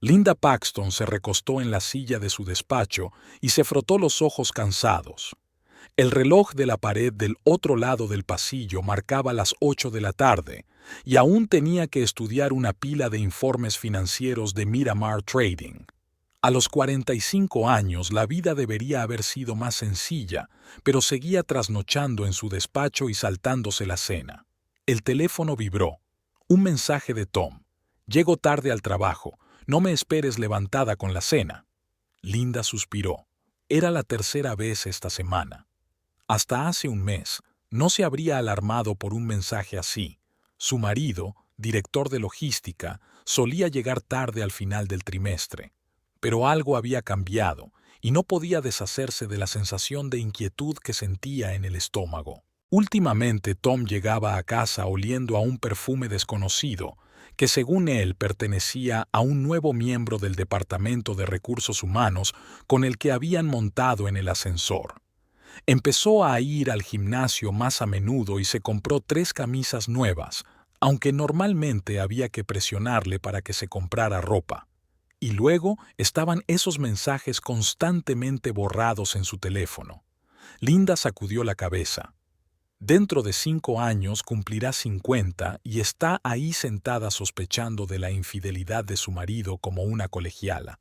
Linda Paxton se recostó en la silla de su despacho y se frotó los ojos cansados. El reloj de la pared del otro lado del pasillo marcaba las 8 de la tarde, y aún tenía que estudiar una pila de informes financieros de Miramar Trading. A los 45 años la vida debería haber sido más sencilla, pero seguía trasnochando en su despacho y saltándose la cena. El teléfono vibró. Un mensaje de Tom. Llego tarde al trabajo. No me esperes levantada con la cena. Linda suspiró. Era la tercera vez esta semana. Hasta hace un mes, no se habría alarmado por un mensaje así. Su marido, director de logística, solía llegar tarde al final del trimestre. Pero algo había cambiado, y no podía deshacerse de la sensación de inquietud que sentía en el estómago. Últimamente Tom llegaba a casa oliendo a un perfume desconocido, que según él pertenecía a un nuevo miembro del Departamento de Recursos Humanos con el que habían montado en el ascensor. Empezó a ir al gimnasio más a menudo y se compró 3 camisas nuevas, aunque normalmente había que presionarle para que se comprara ropa. Y luego estaban esos mensajes constantemente borrados en su teléfono. Linda sacudió la cabeza. Dentro de 5 años cumplirá 50 y está ahí sentada sospechando de la infidelidad de su marido como una colegiala.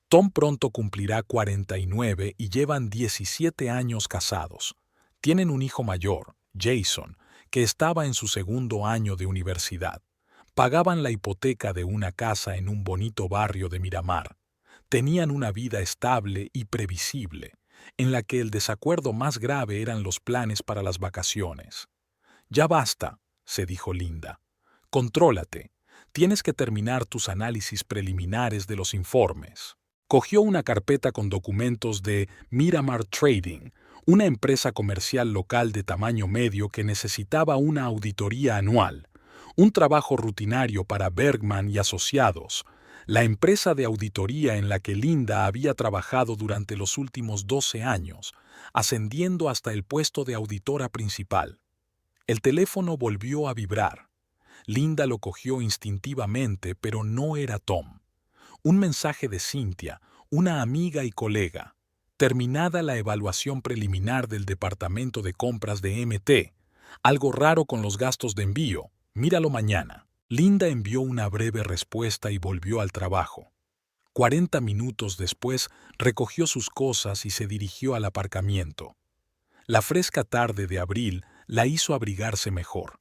Tom pronto cumplirá 49 y llevan 17 años casados. Tienen un hijo mayor, Jason, que estaba en su segundo año de universidad. Pagaban la hipoteca de una casa en un bonito barrio de Miramar. Tenían una vida estable y previsible, en la que el desacuerdo más grave eran los planes para las vacaciones. «Ya basta», se dijo Linda. «Contrólate. Tienes que terminar tus análisis preliminares de los informes». Cogió una carpeta con documentos de Miramar Trading, una empresa comercial local de tamaño medio que necesitaba una auditoría anual, un trabajo rutinario para Bergman y Asociados, la empresa de auditoría en la que Linda había trabajado durante los últimos 12 años, ascendiendo hasta el puesto de auditora principal. El teléfono volvió a vibrar. Linda lo cogió instintivamente, pero no era Tom. Un mensaje de Cynthia, una amiga y colega. Terminada la evaluación preliminar del departamento de compras de MT. Algo raro con los gastos de envío. Míralo mañana. Linda envió una breve respuesta y volvió al trabajo. 40 minutos después recogió sus cosas y se dirigió al aparcamiento. La fresca tarde de abril la hizo abrigarse mejor.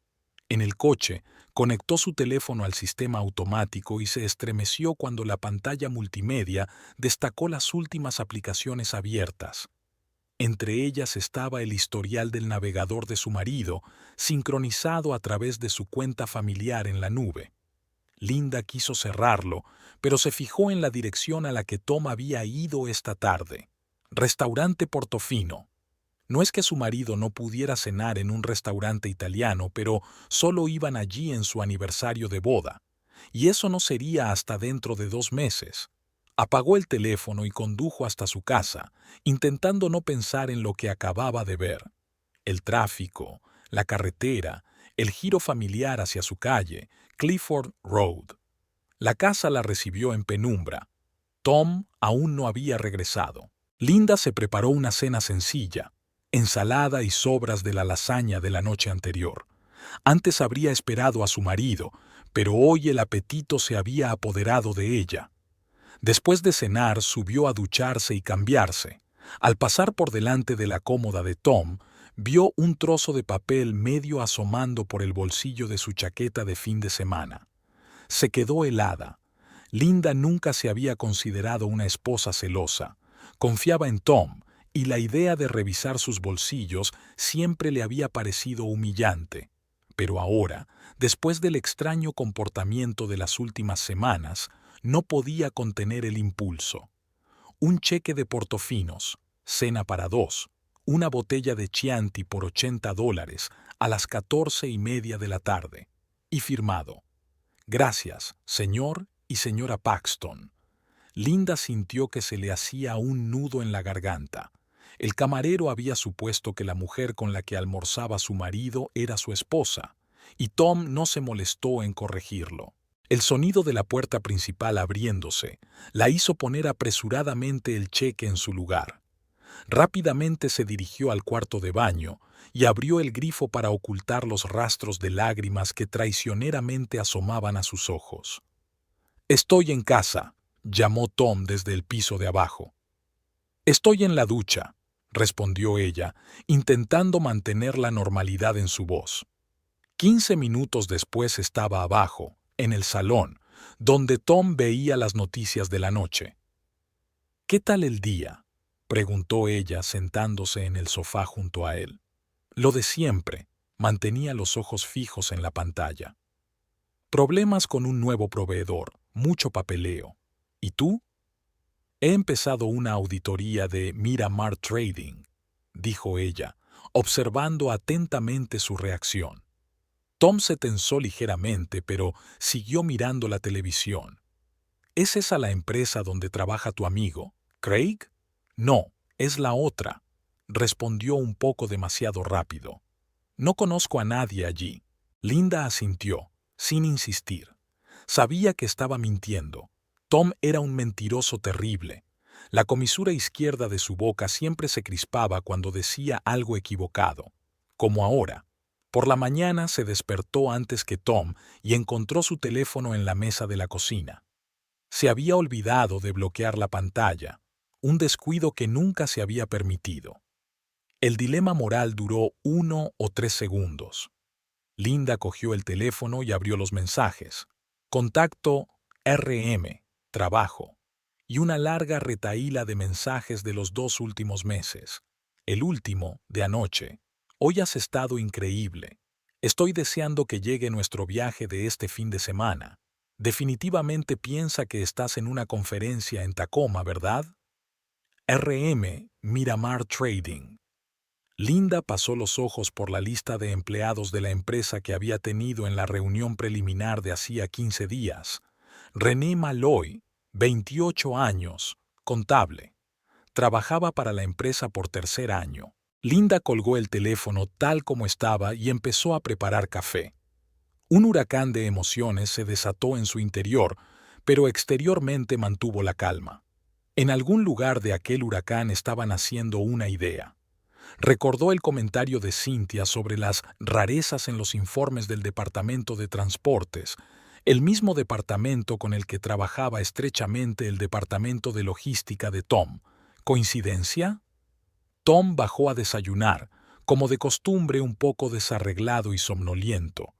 En el coche, conectó su teléfono al sistema automático y se estremeció cuando la pantalla multimedia destacó las últimas aplicaciones abiertas. Entre ellas estaba el historial del navegador de su marido, sincronizado a través de su cuenta familiar en la nube. Linda quiso cerrarlo, pero se fijó en la dirección a la que Tom había ido esta tarde. Restaurante Portofino. No es que su marido no pudiera cenar en un restaurante italiano, pero solo iban allí en su aniversario de boda. Y eso no sería hasta dentro de 2 meses. Apagó el teléfono y condujo hasta su casa, intentando no pensar en lo que acababa de ver. El tráfico, la carretera, el giro familiar hacia su calle, Clifford Road. La casa la recibió en penumbra. Tom aún no había regresado. Linda se preparó una cena sencilla, ensalada y sobras de la lasaña de la noche anterior. Antes habría esperado a su marido, pero hoy el apetito se había apoderado de ella. Después de cenar, subió a ducharse y cambiarse. Al pasar por delante de la cómoda de Tom, vio un trozo de papel medio asomando por el bolsillo de su chaqueta de fin de semana. Se quedó helada. Linda nunca se había considerado una esposa celosa. Confiaba en Tom, y la idea de revisar sus bolsillos siempre le había parecido humillante. Pero ahora, después del extraño comportamiento de las últimas semanas, no podía contener el impulso. Un cheque de Portofinos, cena para 2, una botella de Chianti por $80 a las 14:30 de la tarde, y firmado. Gracias, señor y señora Paxton. Linda sintió que se le hacía un nudo en la garganta. El camarero había supuesto que la mujer con la que almorzaba su marido era su esposa, y Tom no se molestó en corregirlo. El sonido de la puerta principal abriéndose la hizo poner apresuradamente el cheque en su lugar. Rápidamente se dirigió al cuarto de baño y abrió el grifo para ocultar los rastros de lágrimas que traicioneramente asomaban a sus ojos. «Estoy en casa», llamó Tom desde el piso de abajo. «Estoy en la ducha», respondió ella, intentando mantener la normalidad en su voz. 15 minutos después estaba abajo, en el salón, donde Tom veía las noticias de la noche. «¿Qué tal el día?», preguntó ella sentándose en el sofá junto a él. Lo de siempre, mantenía los ojos fijos en la pantalla. «Problemas con un nuevo proveedor, mucho papeleo. ¿Y tú?». «He empezado una auditoría de Miramar Trading», dijo ella, observando atentamente su reacción. Tom se tensó ligeramente, pero siguió mirando la televisión. «¿Es esa la empresa donde trabaja tu amigo, Craig?». «No, es la otra», respondió un poco demasiado rápido. «No conozco a nadie allí». Linda asintió, sin insistir. Sabía que estaba mintiendo. Tom era un mentiroso terrible. La comisura izquierda de su boca siempre se crispaba cuando decía algo equivocado, como ahora. Por la mañana se despertó antes que Tom y encontró su teléfono en la mesa de la cocina. Se había olvidado de bloquear la pantalla, un descuido que nunca se había permitido. El dilema moral duró 1 o 3 segundos. Linda cogió el teléfono y abrió los mensajes. Contacto RM, trabajo, y una larga retahíla de mensajes de los 2 últimos meses. El último, de anoche. «Hoy has estado increíble. Estoy deseando que llegue nuestro viaje de este fin de semana. Definitivamente piensa que estás en una conferencia en Tacoma, ¿verdad?». RM, Miramar Trading. Linda pasó los ojos por la lista de empleados de la empresa que había tenido en la reunión preliminar de hacía 15 días. René Malloy, 28 años, contable. Trabajaba para la empresa por tercer año. Linda colgó el teléfono tal como estaba y empezó a preparar café. Un huracán de emociones se desató en su interior, pero exteriormente mantuvo la calma. En algún lugar de aquel huracán estaba naciendo una idea. Recordó el comentario de Cynthia sobre las rarezas en los informes del Departamento de Transportes, el mismo departamento con el que trabajaba estrechamente el Departamento de Logística de Tom. ¿Coincidencia? Tom bajó a desayunar, como de costumbre un poco desarreglado y somnoliento.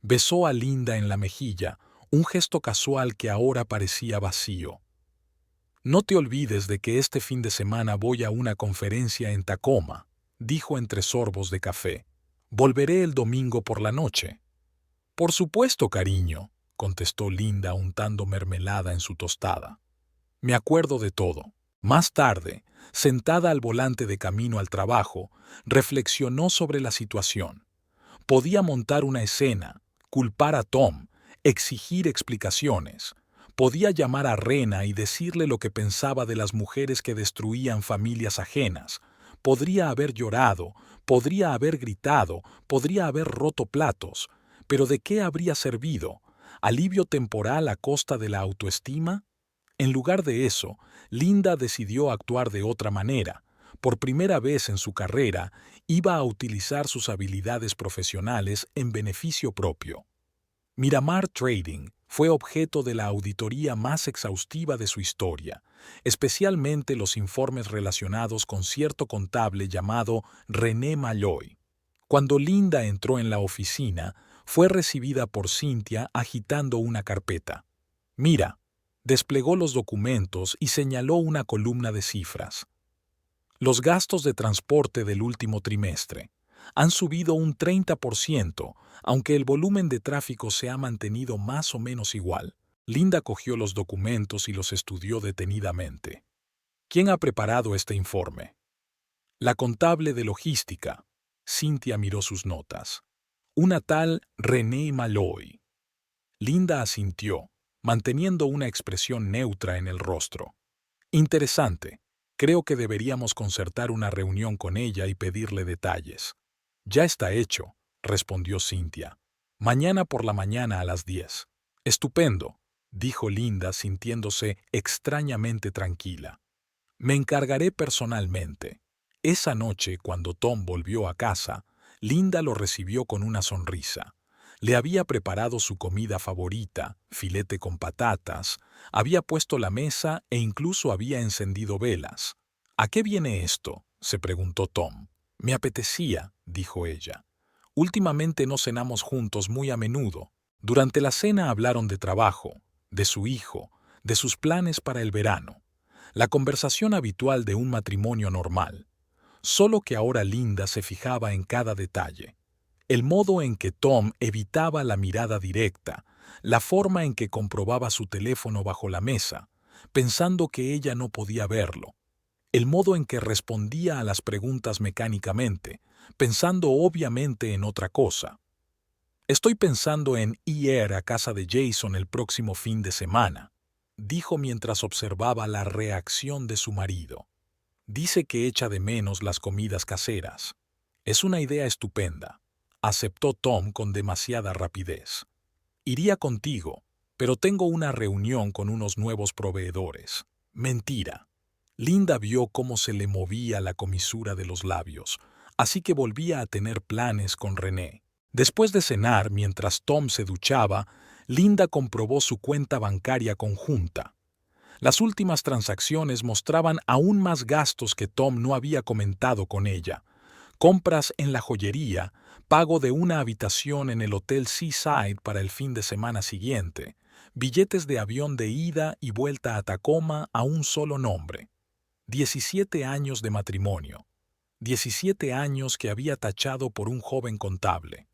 Besó a Linda en la mejilla, un gesto casual que ahora parecía vacío. «No te olvides de que este fin de semana voy a una conferencia en Tacoma», dijo entre sorbos de café. «Volveré el domingo por la noche». «Por supuesto, cariño», contestó Linda untando mermelada en su tostada. «Me acuerdo de todo». Más tarde, sentada al volante de camino al trabajo, reflexionó sobre la situación. Podía montar una escena, culpar a Tom, exigir explicaciones. Podía llamar a Rena y decirle lo que pensaba de las mujeres que destruían familias ajenas. Podría haber llorado, podría haber gritado, podría haber roto platos. ¿Pero de qué habría servido? ¿Alivio temporal a costa de la autoestima? En lugar de eso, Linda decidió actuar de otra manera. Por primera vez en su carrera, iba a utilizar sus habilidades profesionales en beneficio propio. Miramar Trading fue objeto de la auditoría más exhaustiva de su historia, especialmente los informes relacionados con cierto contable llamado René Malloy. Cuando Linda entró en la oficina, fue recibida por Cynthia agitando una carpeta. «Mira», desplegó los documentos y señaló una columna de cifras. «Los gastos de transporte del último trimestre han subido un 30%, aunque el volumen de tráfico se ha mantenido más o menos igual». Linda cogió los documentos y los estudió detenidamente. «¿Quién ha preparado este informe?». «La contable de logística». Cynthia miró sus notas. «Una tal René Malloy». Linda asintió, manteniendo una expresión neutra en el rostro. «Interesante. Creo que deberíamos concertar una reunión con ella y pedirle detalles». «Ya está hecho», respondió Cynthia. «Mañana por la mañana a las 10». Estupendo, dijo Linda sintiéndose extrañamente tranquila. Me encargaré personalmente. Esa noche, cuando Tom volvió a casa, Linda lo recibió con una sonrisa. Le había preparado su comida favorita, filete con patatas, había puesto la mesa e incluso había encendido velas. ¿A qué viene esto?, se preguntó Tom. Me apetecía, dijo ella. Últimamente no cenamos juntos muy a menudo. Durante la cena hablaron de trabajo, de su hijo, de sus planes para el verano. La conversación habitual de un matrimonio normal, solo que ahora Linda se fijaba en cada detalle. El modo en que Tom evitaba la mirada directa, la forma en que comprobaba su teléfono bajo la mesa, pensando que ella no podía verlo, el modo en que respondía a las preguntas mecánicamente, pensando obviamente en otra cosa. Estoy pensando en ir a casa de Jason el próximo fin de semana, dijo mientras observaba la reacción de su marido. Dice que echa de menos las comidas caseras. Es una idea estupenda, aceptó Tom con demasiada rapidez. Iría contigo, pero tengo una reunión con unos nuevos proveedores. Mentira. Linda vio cómo se le movía la comisura de los labios, así que volvía a tener planes con René. Después de cenar, mientras Tom se duchaba, Linda comprobó su cuenta bancaria conjunta. Las últimas transacciones mostraban aún más gastos que Tom no había comentado con ella. Compras en la joyería, pago de una habitación en el Hotel Seaside para el fin de semana siguiente, billetes de avión de ida y vuelta a Tacoma a un solo nombre. 17 años de matrimonio. 17 años que había tachado por un joven contable.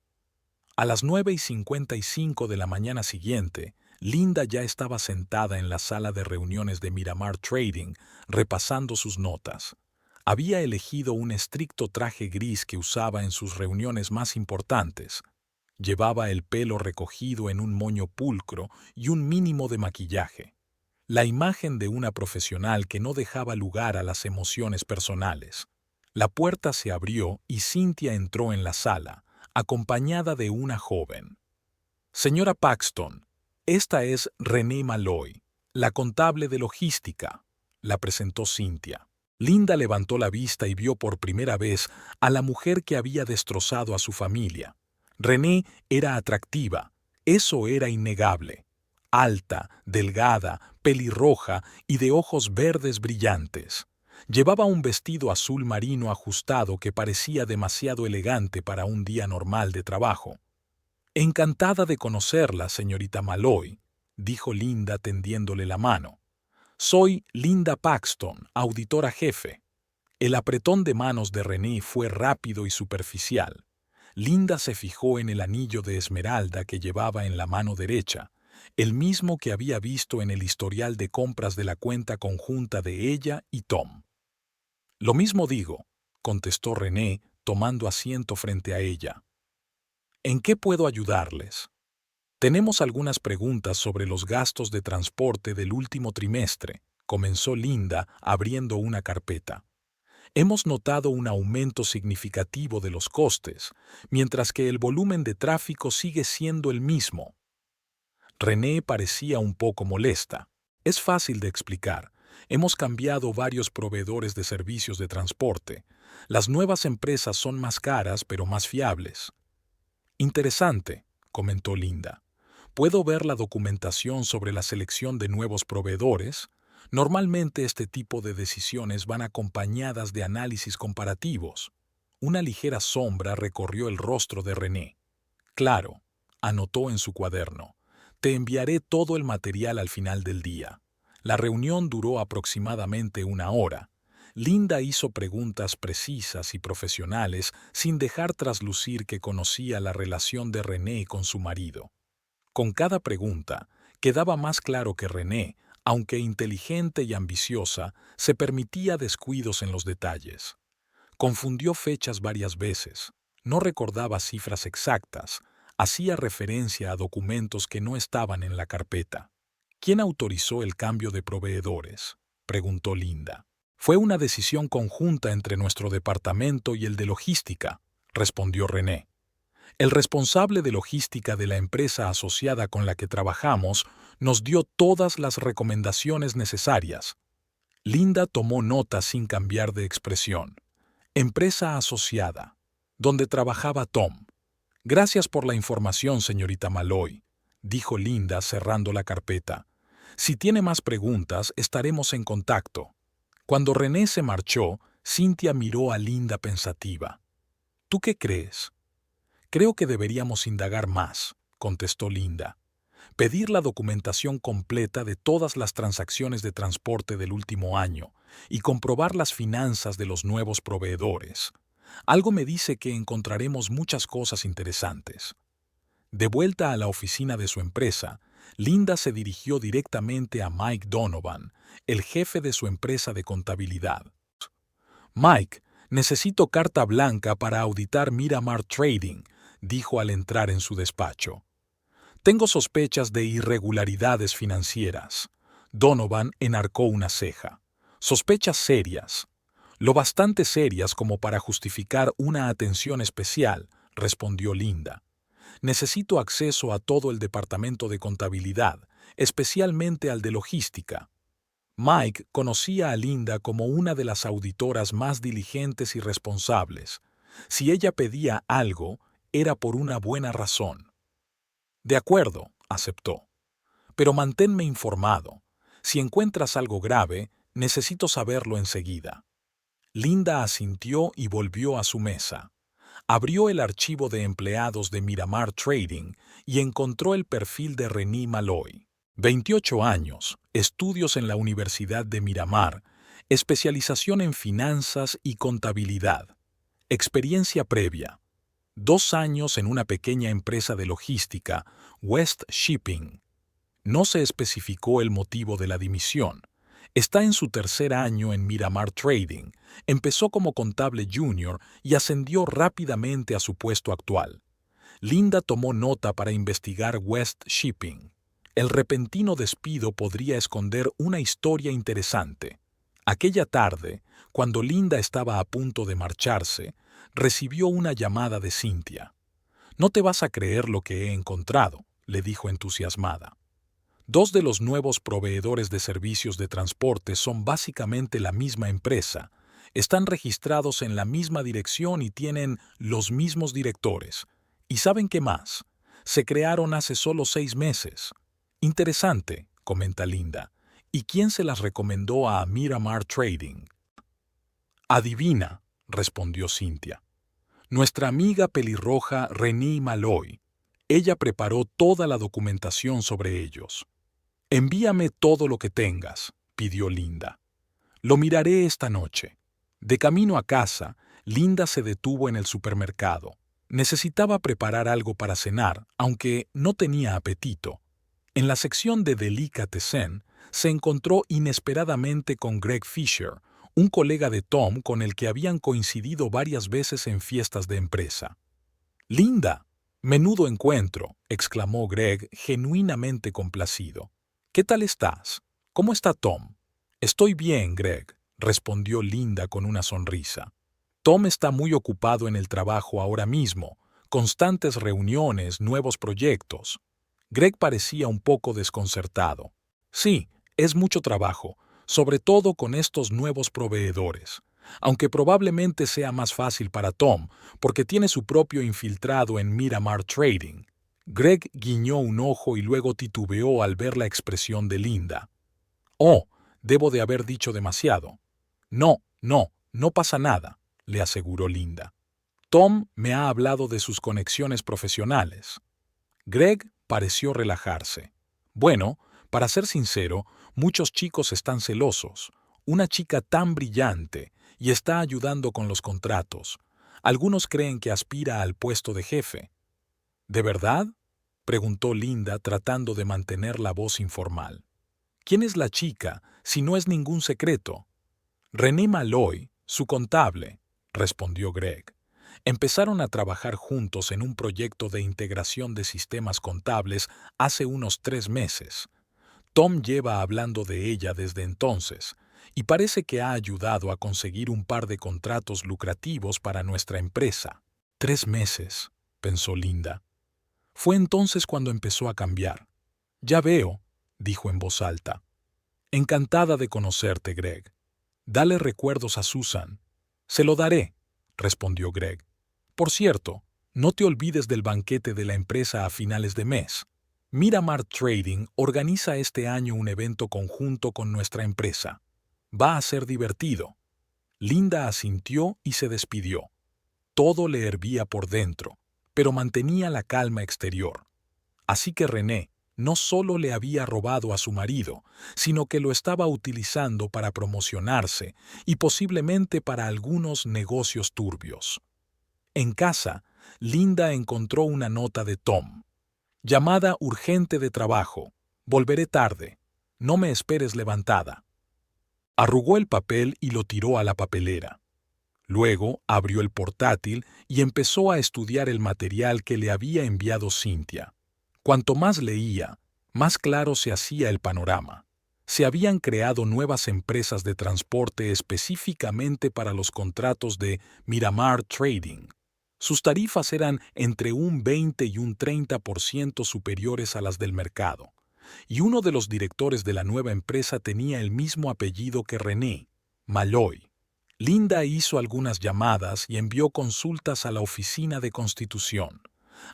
A las 9:55 de la mañana siguiente, Linda ya estaba sentada en la sala de reuniones de Miramar Trading, repasando sus notas. Había elegido un estricto traje gris que usaba en sus reuniones más importantes. Llevaba el pelo recogido en un moño pulcro y un mínimo de maquillaje. La imagen de una profesional que no dejaba lugar a las emociones personales. La puerta se abrió y Cynthia entró en la sala, acompañada de una joven. Señora Paxton, esta es Renee Malloy, la contable de logística, la presentó Cynthia. Linda levantó la vista y vio por primera vez a la mujer que había destrozado a su familia. Renee era atractiva, eso era innegable. Alta, delgada, pelirroja y de ojos verdes brillantes. Llevaba un vestido azul marino ajustado que parecía demasiado elegante para un día normal de trabajo. Encantada de conocerla, señorita Malloy, dijo Linda tendiéndole la mano. Soy Linda Paxton, auditora jefe. El apretón de manos de René fue rápido y superficial. Linda se fijó en el anillo de esmeralda que llevaba en la mano derecha, el mismo que había visto en el historial de compras de la cuenta conjunta de ella y Tom. Lo mismo digo, contestó René, tomando asiento frente a ella. ¿En qué puedo ayudarles? Tenemos algunas preguntas sobre los gastos de transporte del último trimestre, comenzó Linda abriendo una carpeta. Hemos notado un aumento significativo de los costes, mientras que el volumen de tráfico sigue siendo el mismo. René parecía un poco molesta. Es fácil de explicar. Hemos cambiado varios proveedores de servicios de transporte. Las nuevas empresas son más caras pero más fiables. Interesante, comentó Linda. ¿Puedo ver la documentación sobre la selección de nuevos proveedores? Normalmente este tipo de decisiones van acompañadas de análisis comparativos. Una ligera sombra recorrió el rostro de René. Claro, anotó en su cuaderno. Te enviaré todo el material al final del día. La reunión duró aproximadamente 1 hora. Linda hizo preguntas precisas y profesionales sin dejar traslucir que conocía la relación de René con su marido. Con cada pregunta, quedaba más claro que René, aunque inteligente y ambiciosa, se permitía descuidos en los detalles. Confundió fechas varias veces, no recordaba cifras exactas, hacía referencia a documentos que no estaban en la carpeta. ¿Quién autorizó el cambio de proveedores?, preguntó Linda. Fue una decisión conjunta entre nuestro departamento y el de logística, respondió René. El responsable de logística de la empresa asociada con la que trabajamos nos dio todas las recomendaciones necesarias. Linda tomó nota sin cambiar de expresión. Empresa asociada, donde trabajaba Tom. Gracias por la información, señorita Malloy, dijo Linda cerrando la carpeta. Si tiene más preguntas, estaremos en contacto. Cuando René se marchó, Cynthia miró a Linda pensativa. ¿Tú qué crees? Creo que deberíamos indagar más, contestó Linda. Pedir la documentación completa de todas las transacciones de transporte del último año y comprobar las finanzas de los nuevos proveedores. Algo me dice que encontraremos muchas cosas interesantes. De vuelta a la oficina de su empresa, Linda se dirigió directamente a Mike Donovan, el jefe de su empresa de contabilidad. Mike, necesito carta blanca para auditar Miramar Trading, dijo al entrar en su despacho. Tengo sospechas de irregularidades financieras. Donovan enarcó una ceja. Sospechas serias. Lo bastante serias como para justificar una atención especial, respondió Linda. Necesito acceso a todo el departamento de contabilidad, especialmente al de logística. Mike conocía a Linda como una de las auditoras más diligentes y responsables. Si ella pedía algo, era por una buena razón. De acuerdo, aceptó. Pero manténme informado. Si encuentras algo grave, necesito saberlo enseguida. Linda asintió y volvió a su mesa. Abrió el archivo de empleados de Miramar Trading y encontró el perfil de René Malloy. 28 años, estudios en la Universidad de Miramar, especialización en finanzas y contabilidad. Experiencia previa. 2 años en una pequeña empresa de logística, West Shipping. No se especificó el motivo de la dimisión. Está en su 3er año en Miramar Trading. Empezó como contable junior y ascendió rápidamente a su puesto actual. Linda tomó nota para investigar West Shipping. El repentino despido podría esconder una historia interesante. Aquella tarde, cuando Linda estaba a punto de marcharse, recibió una llamada de Cynthia. «No te vas a creer lo que he encontrado», le dijo entusiasmada. 2 de los nuevos proveedores de servicios de transporte son básicamente la misma empresa. Están registrados en la misma dirección y tienen los mismos directores. ¿Y saben qué más? Se crearon hace solo 6 meses. Interesante, comenta Linda. ¿Y quién se las recomendó a Miramar Trading? Adivina, respondió Cynthia. Nuestra amiga pelirroja René Malloy. Ella preparó toda la documentación sobre ellos. Envíame todo lo que tengas, pidió Linda. Lo miraré esta noche. De camino a casa, Linda se detuvo en el supermercado. Necesitaba preparar algo para cenar, aunque no tenía apetito. En la sección de Delicatessen se encontró inesperadamente con Greg Fisher, un colega de Tom con el que habían coincidido varias veces en fiestas de empresa. «Linda, menudo encuentro», exclamó Greg genuinamente complacido. «¿Qué tal estás? ¿Cómo está Tom?» «Estoy bien, Greg», respondió Linda con una sonrisa. «Tom está muy ocupado en el trabajo ahora mismo, constantes reuniones, nuevos proyectos». Greg parecía un poco desconcertado. «Sí, es mucho trabajo, sobre todo con estos nuevos proveedores. Aunque probablemente sea más fácil para Tom, porque tiene su propio infiltrado en Miramar Trading». Greg guiñó un ojo y luego titubeó al ver la expresión de Linda. «Oh, debo de haber dicho demasiado». No pasa nada», le aseguró Linda. «Tom me ha hablado de sus conexiones profesionales». Greg pareció relajarse. «Bueno, para ser sincero, muchos chicos están celosos. Una chica tan brillante y está ayudando con los contratos. Algunos creen que aspira al puesto de jefe». «¿De verdad?», preguntó Linda tratando de mantener la voz informal. «¿Quién es la chica, si no es ningún secreto?» «René Malloy, su contable», respondió Greg. Empezaron a trabajar juntos en un proyecto de integración de sistemas contables hace unos 3 meses. Tom lleva hablando de ella desde entonces, y parece que ha ayudado a conseguir un par de contratos lucrativos para nuestra empresa. 3 meses. pensó Linda. Fue entonces cuando empezó a cambiar. Ya veo, dijo en voz alta. Encantada de conocerte, Greg. Dale recuerdos a Susan. Se lo daré, respondió Greg. Por cierto, no te olvides del banquete de la empresa a finales de mes. Miramar Trading organiza este año un evento conjunto con nuestra empresa. Va a ser divertido. Linda asintió y se despidió. Todo le hervía por dentro, pero mantenía la calma exterior. Así que René no solo le había robado a su marido, sino que lo estaba utilizando para promocionarse y posiblemente para algunos negocios turbios. En casa, Linda encontró una nota de Tom. Llamada urgente de trabajo. Volveré tarde. No me esperes levantada. Arrugó el papel y lo tiró a la papelera. Luego abrió el portátil y empezó a estudiar el material que le había enviado Cynthia. Cuanto más leía, más claro se hacía el panorama. Se habían creado nuevas empresas de transporte específicamente para los contratos de Miramar Trading. Sus tarifas eran entre un 20 y un 30% superiores a las del mercado. Y uno de los directores de la nueva empresa tenía el mismo apellido que René, Malloy. Linda hizo algunas llamadas y envió consultas a la oficina de Constitución.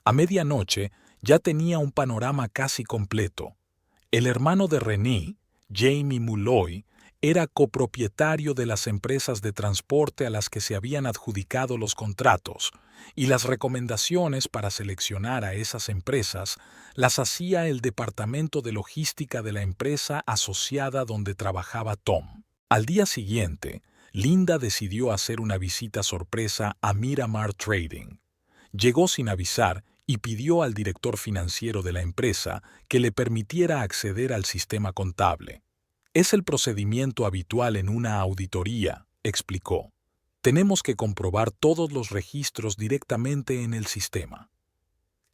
A medianoche ya tenía un panorama casi completo. El hermano de René, Jamie Mulloy, era copropietario de las empresas de transporte a las que se habían adjudicado los contratos, y las recomendaciones para seleccionar a esas empresas las hacía el departamento de logística de la empresa asociada donde trabajaba Tom. Al día siguiente, Linda decidió hacer una visita sorpresa a Miramar Trading. Llegó sin avisar y pidió al director financiero de la empresa que le permitiera acceder al sistema contable. Es el procedimiento habitual en una auditoría, explicó. Tenemos que comprobar todos los registros directamente en el sistema.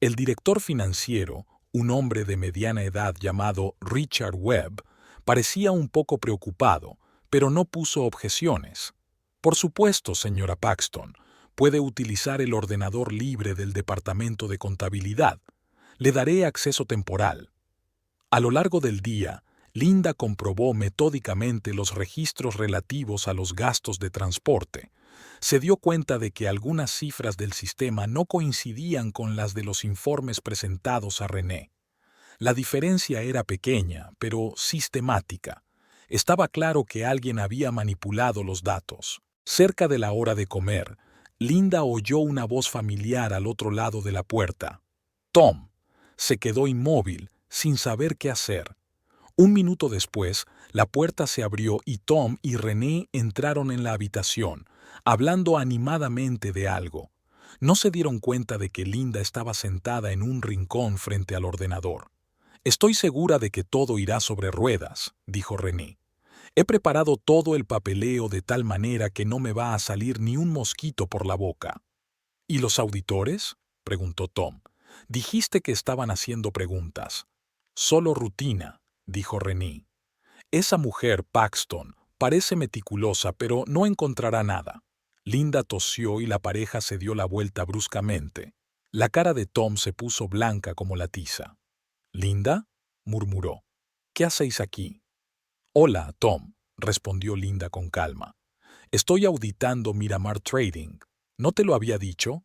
El director financiero, un hombre de mediana edad llamado Richard Webb, parecía un poco preocupado, pero no puso objeciones. Por supuesto, señora Paxton, puede utilizar el ordenador libre del Departamento de Contabilidad. Le daré acceso temporal. A lo largo del día, Linda comprobó metódicamente los registros relativos a los gastos de transporte. Se dio cuenta de que algunas cifras del sistema no coincidían con las de los informes presentados a René. La diferencia era pequeña, pero sistemática. Estaba claro que alguien había manipulado los datos. Cerca de la hora de comer, Linda oyó una voz familiar al otro lado de la puerta. Tom. Se quedó inmóvil, sin saber qué hacer. Un minuto después, la puerta se abrió y Tom y René entraron en la habitación, hablando animadamente de algo. No se dieron cuenta de que Linda estaba sentada en un rincón frente al ordenador. Estoy segura de que todo irá sobre ruedas, dijo René. He preparado todo el papeleo de tal manera que no me va a salir ni un mosquito por la boca. ¿Y los auditores?, preguntó Tom. Dijiste que estaban haciendo preguntas. Solo rutina, dijo René. Esa mujer, Paxton, parece meticulosa, pero no encontrará nada. Linda tosió y la pareja se dio la vuelta bruscamente. La cara de Tom se puso blanca como la tiza. —¿Linda? —murmuró. —¿Qué hacéis aquí? —Hola, Tom —respondió Linda con calma—. Estoy auditando Miramar Trading. ¿No te lo había dicho?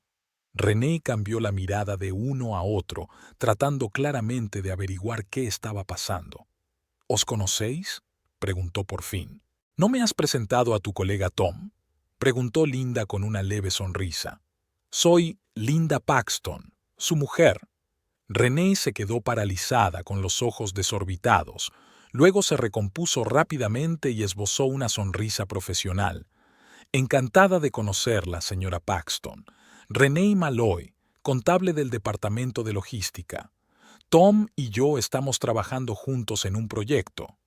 René cambió la mirada de uno a otro, tratando claramente de averiguar qué estaba pasando. —¿Os conocéis? —preguntó por fin. —¿No me has presentado a tu colega Tom? —preguntó Linda con una leve sonrisa. —Soy Linda Paxton, su mujer. René se quedó paralizada con los ojos desorbitados. Luego se recompuso rápidamente y esbozó una sonrisa profesional. —Encantada de conocerla, señora Paxton. René Malloy, contable del Departamento de Logística. Tom y yo estamos trabajando juntos en un proyecto.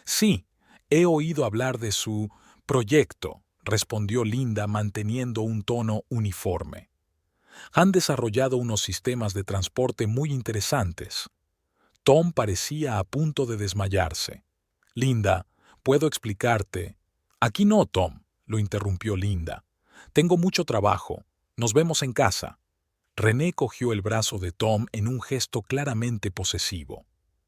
—Sí, he oído hablar de su proyecto —respondió Linda manteniendo un tono uniforme. Han desarrollado unos sistemas de transporte muy interesantes. Tom parecía a punto de desmayarse. —Linda, ¿puedo explicarte? —Aquí no, Tom —lo interrumpió Linda—. Tengo mucho trabajo. Nos vemos en casa. René cogió el brazo de Tom en un gesto claramente posesivo.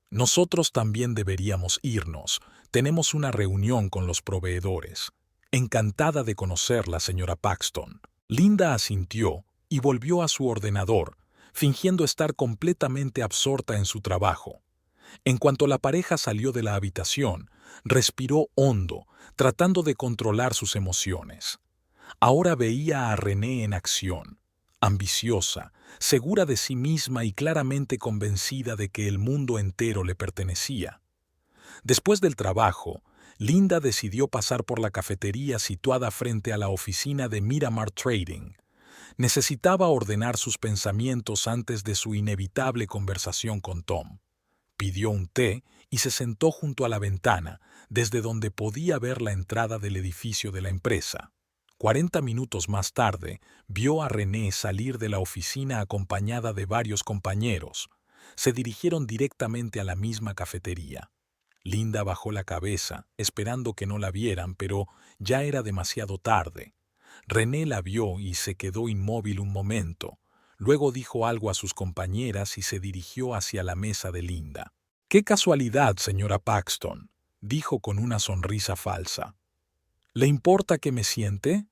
Nosotros también deberíamos irnos. Tenemos una reunión con los proveedores. Encantada de conocerla, señora Paxton. Linda asintió y volvió a su ordenador, fingiendo estar completamente absorta en su trabajo. En cuanto la pareja salió de la habitación, respiró hondo, tratando de controlar sus emociones. Ahora veía a René en acción, ambiciosa, segura de sí misma y claramente convencida de que el mundo entero le pertenecía. Después del trabajo, Linda decidió pasar por la cafetería situada frente a la oficina de Miramar Trading. Necesitaba ordenar sus pensamientos antes de su inevitable conversación con Tom. Pidió un té y se sentó junto a la ventana, desde donde podía ver la entrada del edificio de la empresa. 40 minutos más tarde, vio a René salir de la oficina acompañada de varios compañeros. Se dirigieron directamente a la misma cafetería. Linda bajó la cabeza, esperando que no la vieran, pero ya era demasiado tarde. René la vio y se quedó inmóvil un momento. Luego dijo algo a sus compañeras y se dirigió hacia la mesa de Linda. «¡Qué casualidad, señora Paxton!», dijo con una sonrisa falsa. «¿Le importa que me siente?».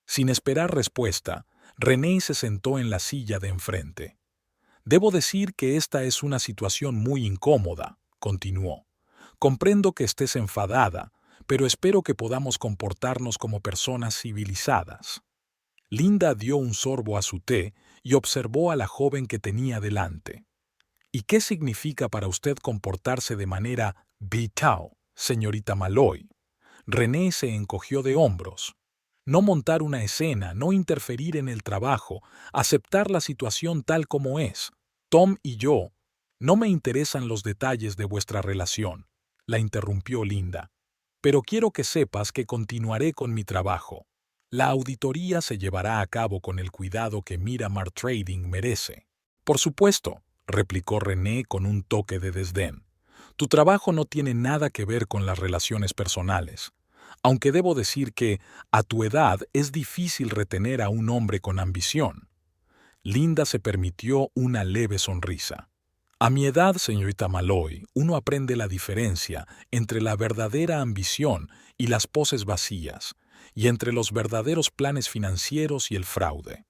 Sin esperar respuesta, René se sentó en la silla de enfrente. «Debo decir que esta es una situación muy incómoda», continuó. «Comprendo que estés enfadada, pero espero que podamos comportarnos como personas civilizadas». Linda dio un sorbo a su té y observó a la joven que tenía delante. «¿Y qué significa para usted comportarse de manera vital, señorita Malloy?». René se encogió de hombros. «No montar una escena, no interferir en el trabajo, aceptar la situación tal como es. Tom y yo, no me interesan los detalles de vuestra relación», la interrumpió Linda. «Pero quiero que sepas que continuaré con mi trabajo. La auditoría se llevará a cabo con el cuidado que Miramar Trading merece». «Por supuesto», replicó René con un toque de desdén. «Tu trabajo no tiene nada que ver con las relaciones personales. Aunque debo decir que, a tu edad, es difícil retener a un hombre con ambición». Linda se permitió una leve sonrisa. «A mi edad, señorita Malloy, uno aprende la diferencia entre la verdadera ambición y las poses vacías, y entre los verdaderos planes financieros y el fraude».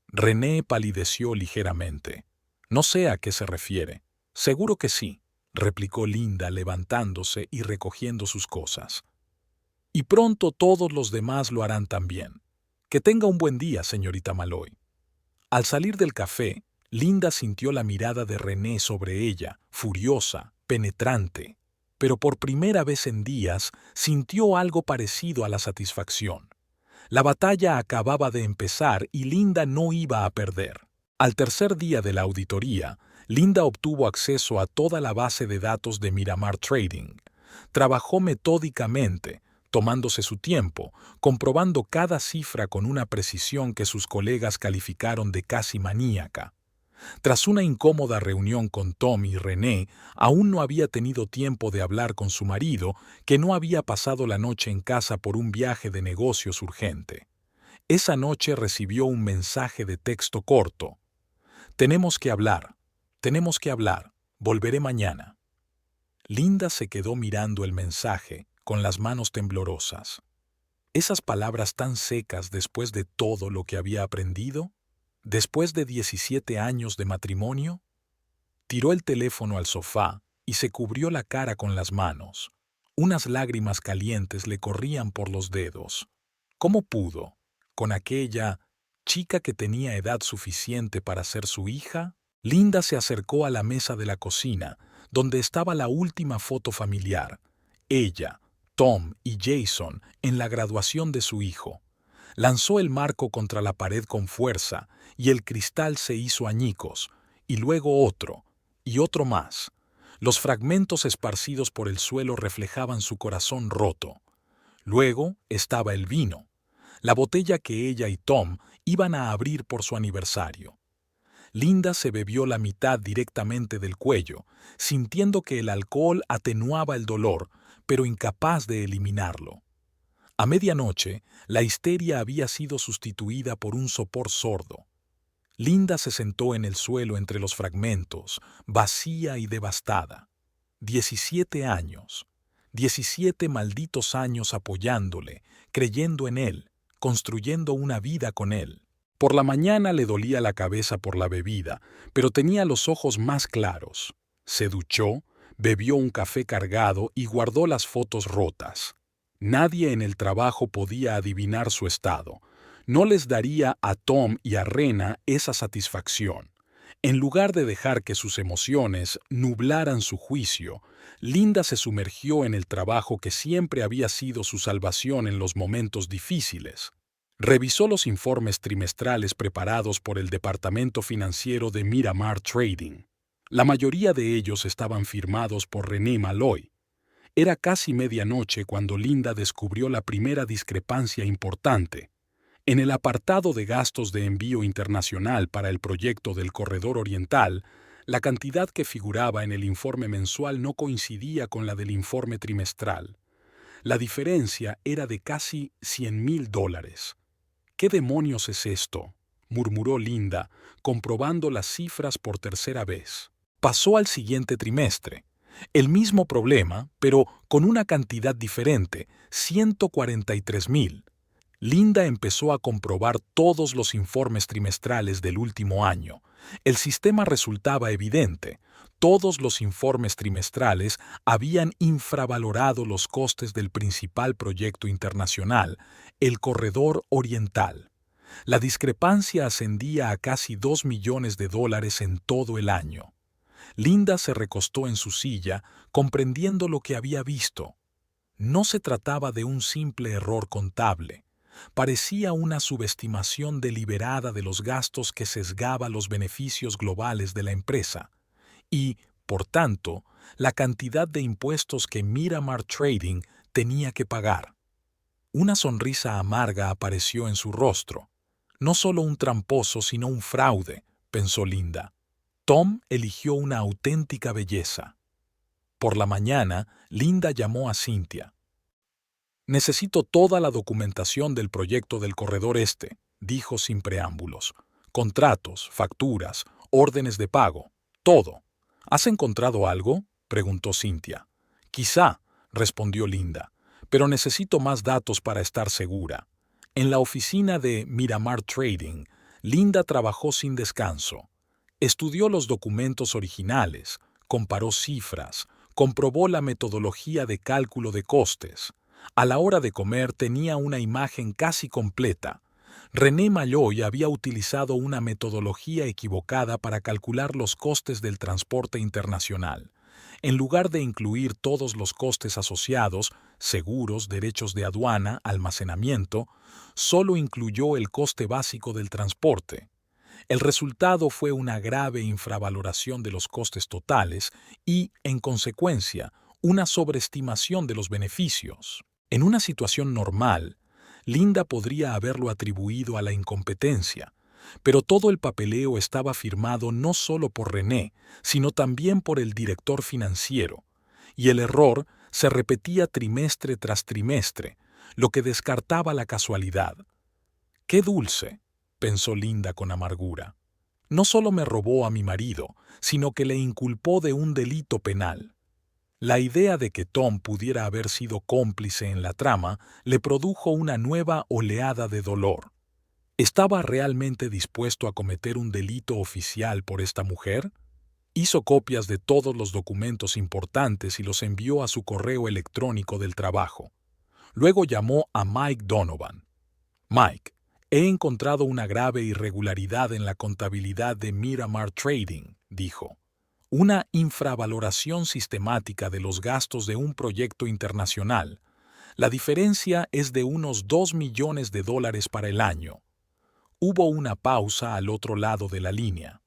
René palideció ligeramente. «No sé a qué se refiere». «Seguro que sí», replicó Linda levantándose y recogiendo sus cosas. «Y pronto todos los demás lo harán también. Que tenga un buen día, señorita Malloy». Al salir del café, Linda sintió la mirada de René sobre ella, furiosa, penetrante. Pero por primera vez en días sintió algo parecido a la satisfacción. La batalla acababa de empezar y Linda no iba a perder. Al tercer día de la auditoría, Linda obtuvo acceso a toda la base de datos de Miramar Trading. Trabajó metódicamente, tomándose su tiempo, comprobando cada cifra con una precisión que sus colegas calificaron de casi maníaca. Tras una incómoda reunión con Tom y René, aún no había tenido tiempo de hablar con su marido, que no había pasado la noche en casa por un viaje de negocios urgente. Esa noche recibió un mensaje de texto corto. «Tenemos que hablar, volveré mañana». Linda se quedó mirando el mensaje, con las manos temblorosas. Esas palabras tan secas después de todo lo que había aprendido, después de 17 años de matrimonio. Tiró el teléfono al sofá y se cubrió la cara con las manos. Unas lágrimas calientes le corrían por los dedos. ¿Cómo pudo, con aquella chica que tenía edad suficiente para ser su hija? Linda se acercó a la mesa de la cocina, donde estaba la última foto familiar. Ella, Tom y Jason en la graduación de su hijo. Lanzó el marco contra la pared con fuerza y el cristal se hizo añicos, y luego otro, y otro más. Los fragmentos esparcidos por el suelo reflejaban su corazón roto. Luego estaba el vino, la botella que ella y Tom iban a abrir por su aniversario. Linda se bebió la mitad directamente del cuello, sintiendo que el alcohol atenuaba el dolor, pero incapaz de eliminarlo. A medianoche, la histeria había sido sustituida por un sopor sordo. Linda se sentó en el suelo entre los fragmentos, vacía y devastada. 17 años. 17 malditos años apoyándole, creyendo en él, construyendo una vida con él. Por la mañana le dolía la cabeza por la bebida, pero tenía los ojos más claros. Se duchó, bebió un café cargado y guardó las fotos rotas. Nadie en el trabajo podía adivinar su estado. No les daría a Tom y a Rena esa satisfacción. En lugar de dejar que sus emociones nublaran su juicio, Linda se sumergió en el trabajo que siempre había sido su salvación en los momentos difíciles. Revisó los informes trimestrales preparados por el departamento financiero de Miramar Trading. La mayoría de ellos estaban firmados por René Malloy. Era casi medianoche cuando Linda descubrió la primera discrepancia importante. En el apartado de gastos de envío internacional para el proyecto del Corredor Oriental, la cantidad que figuraba en el informe mensual no coincidía con la del informe trimestral. La diferencia era de casi $100,000. ¿Qué demonios es esto?, murmuró Linda, comprobando las cifras por tercera vez. Pasó al siguiente trimestre. El mismo problema, pero con una cantidad diferente, 143,000. Linda empezó a comprobar todos los informes trimestrales del último año. El sistema resultaba evidente. Todos los informes trimestrales habían infravalorado los costes del principal proyecto internacional, el Corredor Oriental. La discrepancia ascendía a casi $2 millones en todo el año. Linda se recostó en su silla, comprendiendo lo que había visto. No se trataba de un simple error contable. Parecía una subestimación deliberada de los gastos que sesgaba los beneficios globales de la empresa y, por tanto, la cantidad de impuestos que Miramar Trading tenía que pagar. Una sonrisa amarga apareció en su rostro. No solo un tramposo, sino un fraude, pensó Linda. Tom eligió una auténtica belleza. Por la mañana, Linda llamó a Cynthia. «Necesito toda la documentación del proyecto del Corredor Este», dijo sin preámbulos. «Contratos, facturas, órdenes de pago, todo». «¿Has encontrado algo?», preguntó Cynthia. «Quizá», respondió Linda, «pero necesito más datos para estar segura». En la oficina de Miramar Trading, Linda trabajó sin descanso. Estudió los documentos originales, comparó cifras, comprobó la metodología de cálculo de costes. A la hora de comer tenía una imagen casi completa. René Malloy había utilizado una metodología equivocada para calcular los costes del transporte internacional. En lugar de incluir todos los costes asociados, seguros, derechos de aduana, almacenamiento, solo incluyó el coste básico del transporte. El resultado fue una grave infravaloración de los costes totales y, en consecuencia, una sobreestimación de los beneficios. En una situación normal, Linda podría haberlo atribuido a la incompetencia, pero todo el papeleo estaba firmado no solo por René, sino también por el director financiero, y el error se repetía trimestre tras trimestre, lo que descartaba la casualidad. «Qué dulce», pensó Linda con amargura. «No solo me robó a mi marido, sino que le inculpó de un delito penal». La idea de que Tom pudiera haber sido cómplice en la trama le produjo una nueva oleada de dolor. ¿Estaba realmente dispuesto a cometer un delito oficial por esta mujer? Hizo copias de todos los documentos importantes y los envió a su correo electrónico del trabajo. Luego llamó a Mike Donovan. «Mike, he encontrado una grave irregularidad en la contabilidad de Miramar Trading», dijo. «Una infravaloración sistemática de los gastos de un proyecto internacional. La diferencia es de unos $2 millones para el año». Hubo una pausa al otro lado de la línea.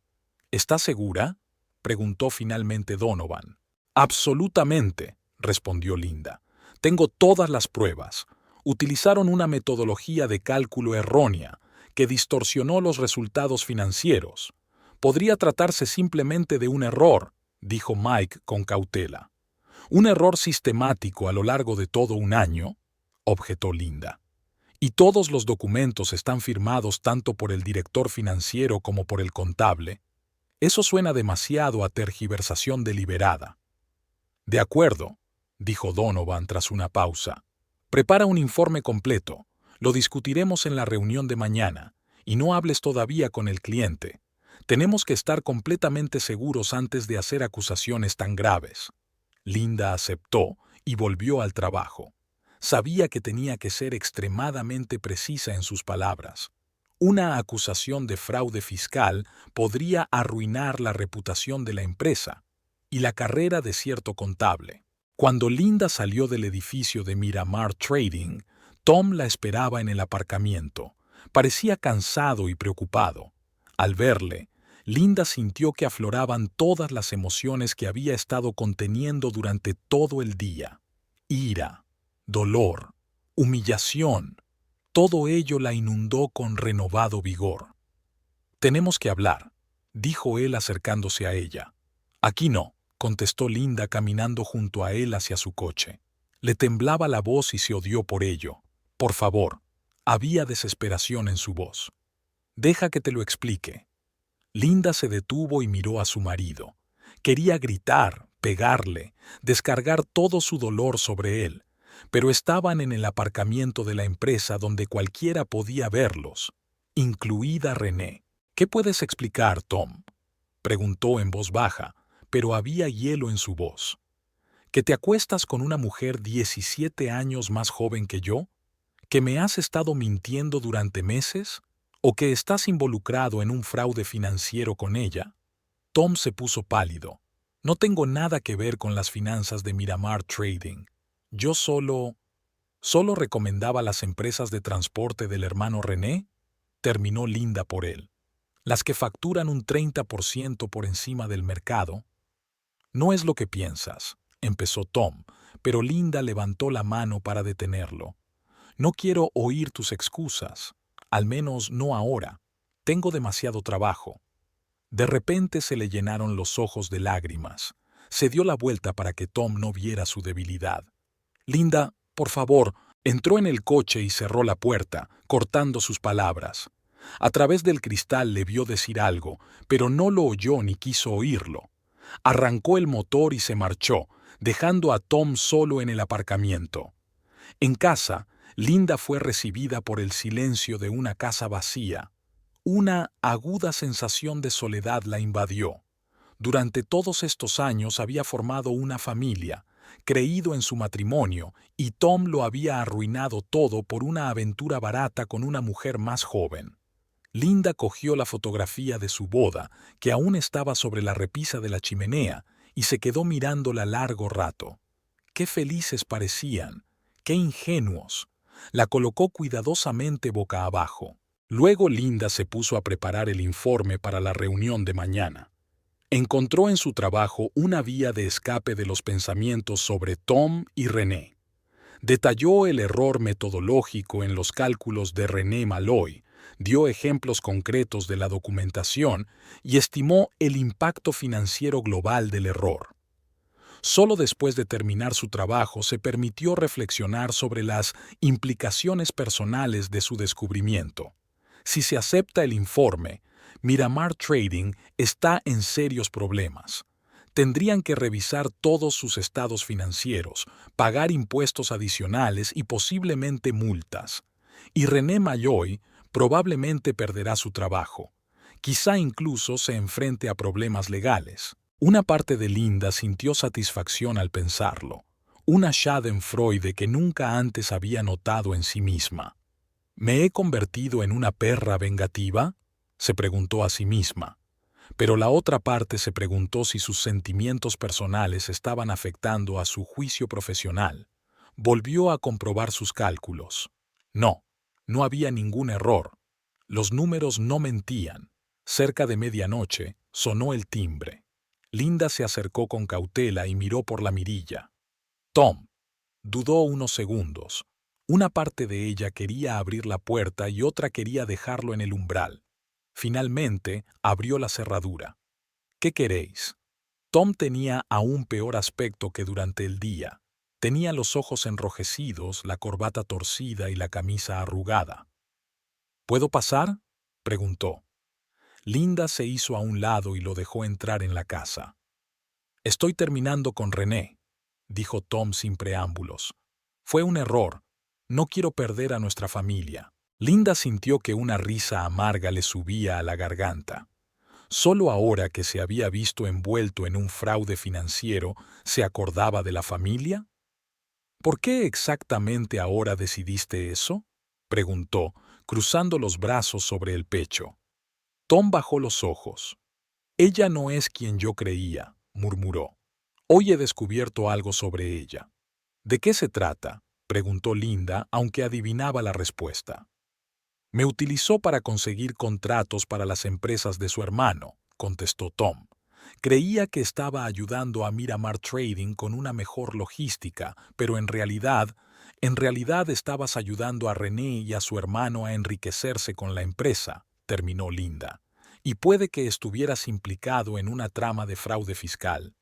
«¿Estás segura?», preguntó finalmente Donovan. «Absolutamente», respondió Linda. «Tengo todas las pruebas. Utilizaron una metodología de cálculo errónea que distorsionó los resultados financieros. Podría tratarse simplemente de un error», dijo Mike con cautela. «Un error sistemático a lo largo de todo un año», objetó Linda. Y todos los documentos están firmados tanto por el director financiero como por el contable. Eso suena demasiado a tergiversación deliberada. De acuerdo, dijo Donovan tras una pausa. Prepara un informe completo. Lo discutiremos en la reunión de mañana, y no hables todavía con el cliente. Tenemos que estar completamente seguros antes de hacer acusaciones tan graves. Linda aceptó y volvió al trabajo. Sabía que tenía que ser extremadamente precisa en sus palabras. Una acusación de fraude fiscal podría arruinar la reputación de la empresa y la carrera de cierto contable. Cuando Linda salió del edificio de Miramar Trading, Tom la esperaba en el aparcamiento. Parecía cansado y preocupado. Al verle, Linda sintió que afloraban todas las emociones que había estado conteniendo durante todo el día. Ira, dolor, humillación. Todo ello la inundó con renovado vigor. «Tenemos que hablar», dijo él acercándose a ella. «Aquí no», contestó Linda caminando junto a él hacia su coche. Le temblaba la voz y se odió por ello. «Por favor», había desesperación en su voz. «Deja que te lo explique». Linda se detuvo y miró a su marido. Quería gritar, pegarle, descargar todo su dolor sobre él, pero estaban en el aparcamiento de la empresa donde cualquiera podía verlos, incluida René. «¿Qué puedes explicar, Tom?», preguntó en voz baja, pero había hielo en su voz. «¿Que te acuestas con una mujer 17 años más joven que yo? ¿Que me has estado mintiendo durante meses? ¿O que estás involucrado en un fraude financiero con ella?» Tom se puso pálido. «No tengo nada que ver con las finanzas de Miramar Trading. Yo solo recomendaba las empresas de transporte del hermano René», terminó Linda por él. «Las que facturan un 30% por encima del mercado». «No es lo que piensas», empezó Tom, pero Linda levantó la mano para detenerlo. «No quiero oír tus excusas, al menos no ahora. Tengo demasiado trabajo». De repente se le llenaron los ojos de lágrimas. Se dio la vuelta para que Tom no viera su debilidad. «Linda, por favor», entró en el coche y cerró la puerta, cortando sus palabras. A través del cristal le vio decir algo, pero no lo oyó ni quiso oírlo. Arrancó el motor y se marchó, dejando a Tom solo en el aparcamiento. En casa, Linda fue recibida por el silencio de una casa vacía. Una aguda sensación de soledad la invadió. Durante todos estos años había formado una familia, creído en su matrimonio, y Tom lo había arruinado todo por una aventura barata con una mujer más joven. Linda cogió la fotografía de su boda, que aún estaba sobre la repisa de la chimenea, y se quedó mirándola largo rato. Qué felices parecían, qué ingenuos. La colocó cuidadosamente boca abajo. Luego Linda se puso a preparar el informe para la reunión de mañana. Encontró en su trabajo una vía de escape de los pensamientos sobre Tom y René. Detalló el error metodológico en los cálculos de René Malloy, dio ejemplos concretos de la documentación y estimó el impacto financiero global del error. Solo después de terminar su trabajo se permitió reflexionar sobre las implicaciones personales de su descubrimiento. Si se acepta el informe, Miramar Trading está en serios problemas. Tendrían que revisar todos sus estados financieros, pagar impuestos adicionales y posiblemente multas. Y René Malloy probablemente perderá su trabajo. Quizá incluso se enfrente a problemas legales. Una parte de Linda sintió satisfacción al pensarlo, una schadenfreude que nunca antes había notado en sí misma. ¿Me he convertido en una perra vengativa?, se preguntó a sí misma. Pero la otra parte se preguntó si sus sentimientos personales estaban afectando a su juicio profesional. Volvió a comprobar sus cálculos. No, no había ningún error. Los números no mentían. Cerca de medianoche sonó el timbre. Linda se acercó con cautela y miró por la mirilla. «Tom». Dudó unos segundos. Una parte de ella quería abrir la puerta y otra quería dejarlo en el umbral. Finalmente, abrió la cerradura. «¿Qué queréis?». Tom tenía aún peor aspecto que durante el día. Tenía los ojos enrojecidos, la corbata torcida y la camisa arrugada. ¿Puedo pasar?, preguntó. Linda se hizo a un lado y lo dejó entrar en la casa. «Estoy terminando con René», dijo Tom sin preámbulos. «Fue un error. No quiero perder a nuestra familia». Linda sintió que una risa amarga le subía a la garganta. Solo ahora que se había visto envuelto en un fraude financiero, ¿se acordaba de la familia? «¿Por qué exactamente ahora decidiste eso?», preguntó, cruzando los brazos sobre el pecho. Tom bajó los ojos. «Ella no es quien yo creía», murmuró. «Hoy he descubierto algo sobre ella». «¿De qué se trata?», preguntó Linda, aunque adivinaba la respuesta. «Me utilizó para conseguir contratos para las empresas de su hermano», contestó Tom. «Creía que estaba ayudando a Miramar Trading con una mejor logística, pero en realidad estabas ayudando a René y a su hermano a enriquecerse con la empresa», terminó Linda. «Y puede que estuvieras implicado en una trama de fraude fiscal».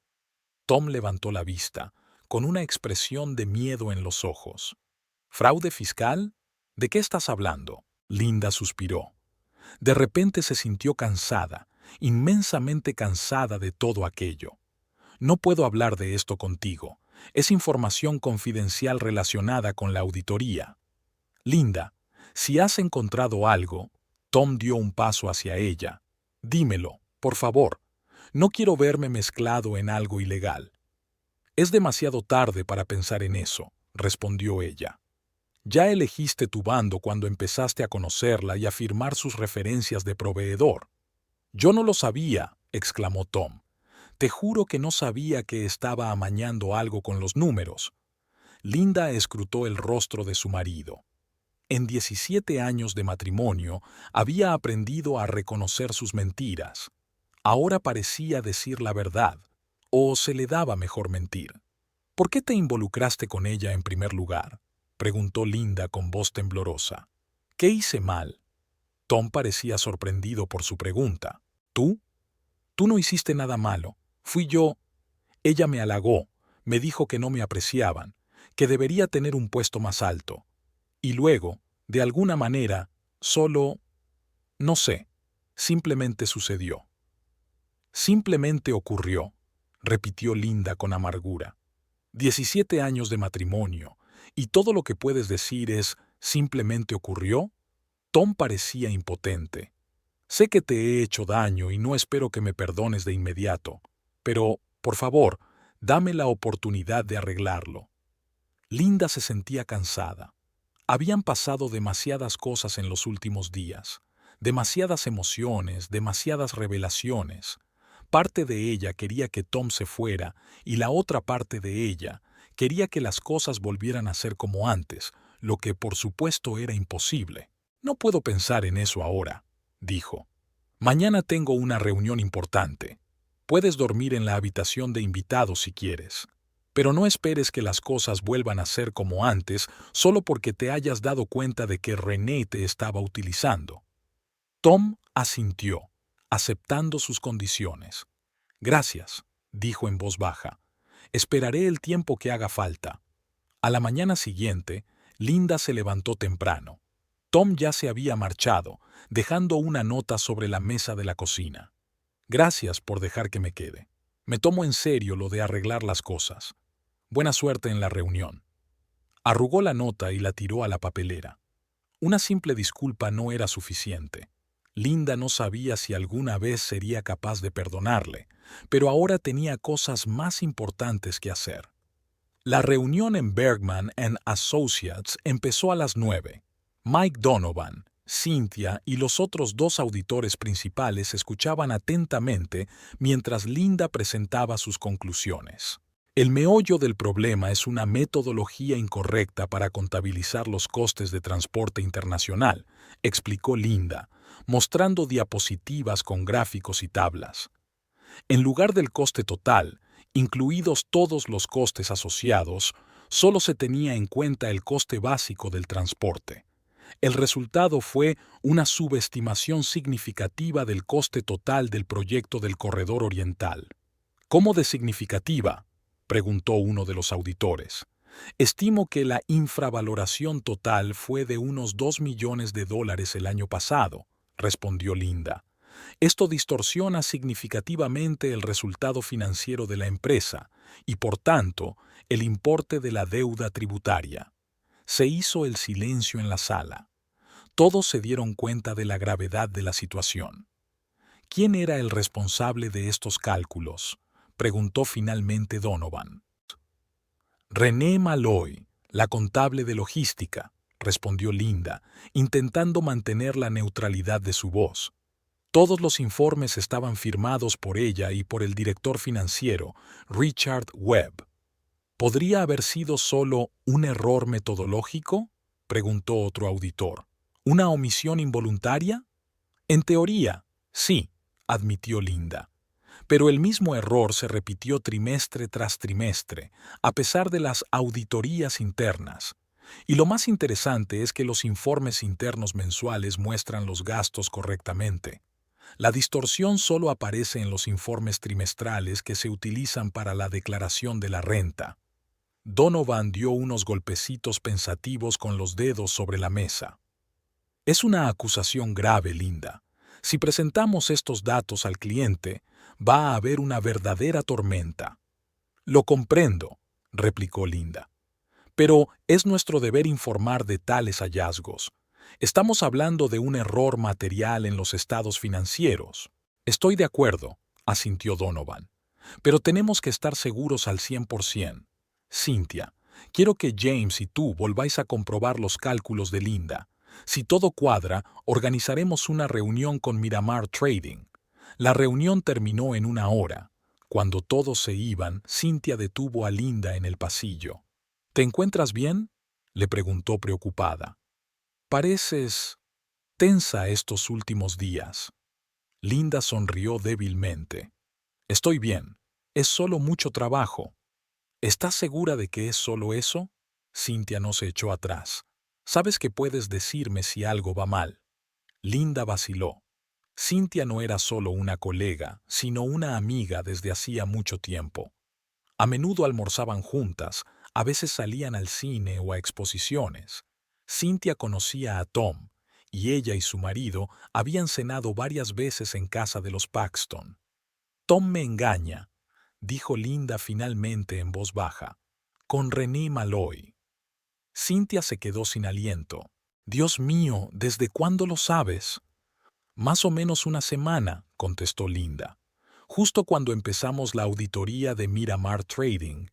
Tom levantó la vista, con una expresión de miedo en los ojos. «¿Fraude fiscal? ¿De qué estás hablando?». Linda suspiró. De repente se sintió cansada, inmensamente cansada de todo aquello. «No puedo hablar de esto contigo. Es información confidencial relacionada con la auditoría». «Linda, si has encontrado algo», Tom dio un paso hacia ella. «Dímelo, por favor. No quiero verme mezclado en algo ilegal». «Es demasiado tarde para pensar en eso», respondió ella. «Ya elegiste tu bando cuando empezaste a conocerla y a firmar sus referencias de proveedor». «Yo no lo sabía», exclamó Tom. «Te juro que no sabía que estaba amañando algo con los números». Linda escrutó el rostro de su marido. En 17 años de matrimonio había aprendido a reconocer sus mentiras. Ahora parecía decir la verdad, o se le daba mejor mentir. «¿Por qué te involucraste con ella en primer lugar?», preguntó Linda con voz temblorosa. «¿Qué hice mal?». Tom parecía sorprendido por su pregunta. «¿Tú? Tú no hiciste nada malo. Fui yo». Ella me halagó, me dijo que no me apreciaban, que debería tener un puesto más alto. Y luego, de alguna manera, no sé, simplemente sucedió». «Simplemente ocurrió», repitió Linda con amargura. 17 años de matrimonio, y todo lo que puedes decir es «simplemente ocurrió». Tom parecía impotente. «Sé que te he hecho daño y no espero que me perdones de inmediato, pero, por favor, dame la oportunidad de arreglarlo». Linda se sentía cansada. Habían pasado demasiadas cosas en los últimos días, demasiadas emociones, demasiadas revelaciones. Parte de ella quería que Tom se fuera y la otra parte de ella quería que las cosas volvieran a ser como antes, lo que por supuesto era imposible. «No puedo pensar en eso ahora», dijo. «Mañana tengo una reunión importante. Puedes dormir en la habitación de invitados si quieres. Pero no esperes que las cosas vuelvan a ser como antes solo porque te hayas dado cuenta de que René te estaba utilizando». Tom asintió, aceptando sus condiciones. «Gracias», dijo en voz baja. «Esperaré el tiempo que haga falta». A la mañana siguiente, Linda se levantó temprano. Tom ya se había marchado, dejando una nota sobre la mesa de la cocina. «Gracias por dejar que me quede. Me tomo en serio lo de arreglar las cosas. Buena suerte en la reunión». Arrugó la nota y la tiró a la papelera. Una simple disculpa no era suficiente. Linda no sabía si alguna vez sería capaz de perdonarle, pero ahora tenía cosas más importantes que hacer. La reunión en Bergman & Associates empezó a las 9. Mike Donovan, Cynthia y los otros 2 auditores principales escuchaban atentamente mientras Linda presentaba sus conclusiones. «El meollo del problema es una metodología incorrecta para contabilizar los costes de transporte internacional», explicó Linda, mostrando diapositivas con gráficos y tablas. «En lugar del coste total, incluidos todos los costes asociados, solo se tenía en cuenta el coste básico del transporte. El resultado fue una subestimación significativa del coste total del proyecto del Corredor Oriental». «¿Cómo de significativa?», preguntó uno de los auditores. Estimo que la infravaloración total fue de unos $2 millones el año pasado, respondió Linda. Esto distorsiona significativamente el resultado financiero de la empresa y, por tanto, el importe de la deuda tributaria. Se hizo el silencio en la sala. Todos se dieron cuenta de la gravedad de la situación. ¿Quién era el responsable de estos cálculos?, preguntó finalmente Donovan. René Malloy, la contable de logística, respondió Linda, intentando mantener la neutralidad de su voz. Todos los informes estaban firmados por ella y por el director financiero, Richard Webb. ¿Podría haber sido solo un error metodológico?, preguntó otro auditor. ¿Una omisión involuntaria? En teoría, sí, admitió Linda. Pero el mismo error se repitió trimestre tras trimestre, a pesar de las auditorías internas. Y lo más interesante es que los informes internos mensuales muestran los gastos correctamente. La distorsión solo aparece en los informes trimestrales que se utilizan para la declaración de la renta. Donovan dio unos golpecitos pensativos con los dedos sobre la mesa. Es una acusación grave, Linda. Si presentamos estos datos al cliente, va a haber una verdadera tormenta. Lo comprendo, replicó Linda. Pero es nuestro deber informar de tales hallazgos. Estamos hablando de un error material en los estados financieros. Estoy de acuerdo, asintió Donovan. Pero tenemos que estar seguros al 100%. Cynthia, quiero que James y tú volváis a comprobar los cálculos de Linda. Si todo cuadra, organizaremos una reunión con Miramar Trading. La reunión terminó en 1 hora. Cuando todos se iban, Cynthia detuvo a Linda en el pasillo. ¿Te encuentras bien?, le preguntó preocupada. Pareces tensa estos últimos días. Linda sonrió débilmente. Estoy bien. Es solo mucho trabajo. ¿Estás segura de que es solo eso? Cynthia no se echó atrás. Sabes que puedes decirme si algo va mal. Linda vaciló. Cynthia no era solo una colega, sino una amiga desde hacía mucho tiempo. A menudo almorzaban juntas, a veces salían al cine o a exposiciones. Cynthia conocía a Tom, y ella y su marido habían cenado varias veces en casa de los Paxton. Tom me engaña, dijo Linda finalmente en voz baja, con René Malloy. Cynthia se quedó sin aliento. Dios mío, ¿desde cuándo lo sabes? Más o menos 1 semana, contestó Linda. Justo cuando empezamos la auditoría de Miramar Trading.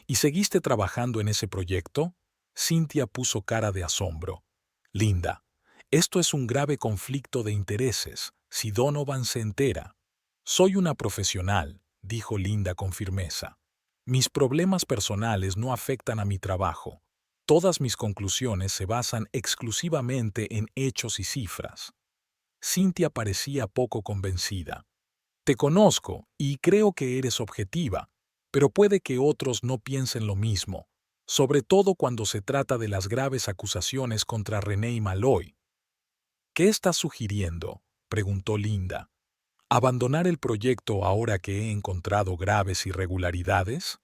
¿Y seguiste trabajando en ese proyecto? Cynthia puso cara de asombro. Linda, esto es un grave conflicto de intereses, si Donovan se entera. Soy una profesional, dijo Linda con firmeza. Mis problemas personales no afectan a mi trabajo. Todas mis conclusiones se basan exclusivamente en hechos y cifras. Cynthia parecía poco convencida. Te conozco y creo que eres objetiva, pero puede que otros no piensen lo mismo, sobre todo cuando se trata de las graves acusaciones contra René Malloy. ¿Qué estás sugiriendo?, preguntó Linda. ¿Abandonar el proyecto ahora que he encontrado graves irregularidades?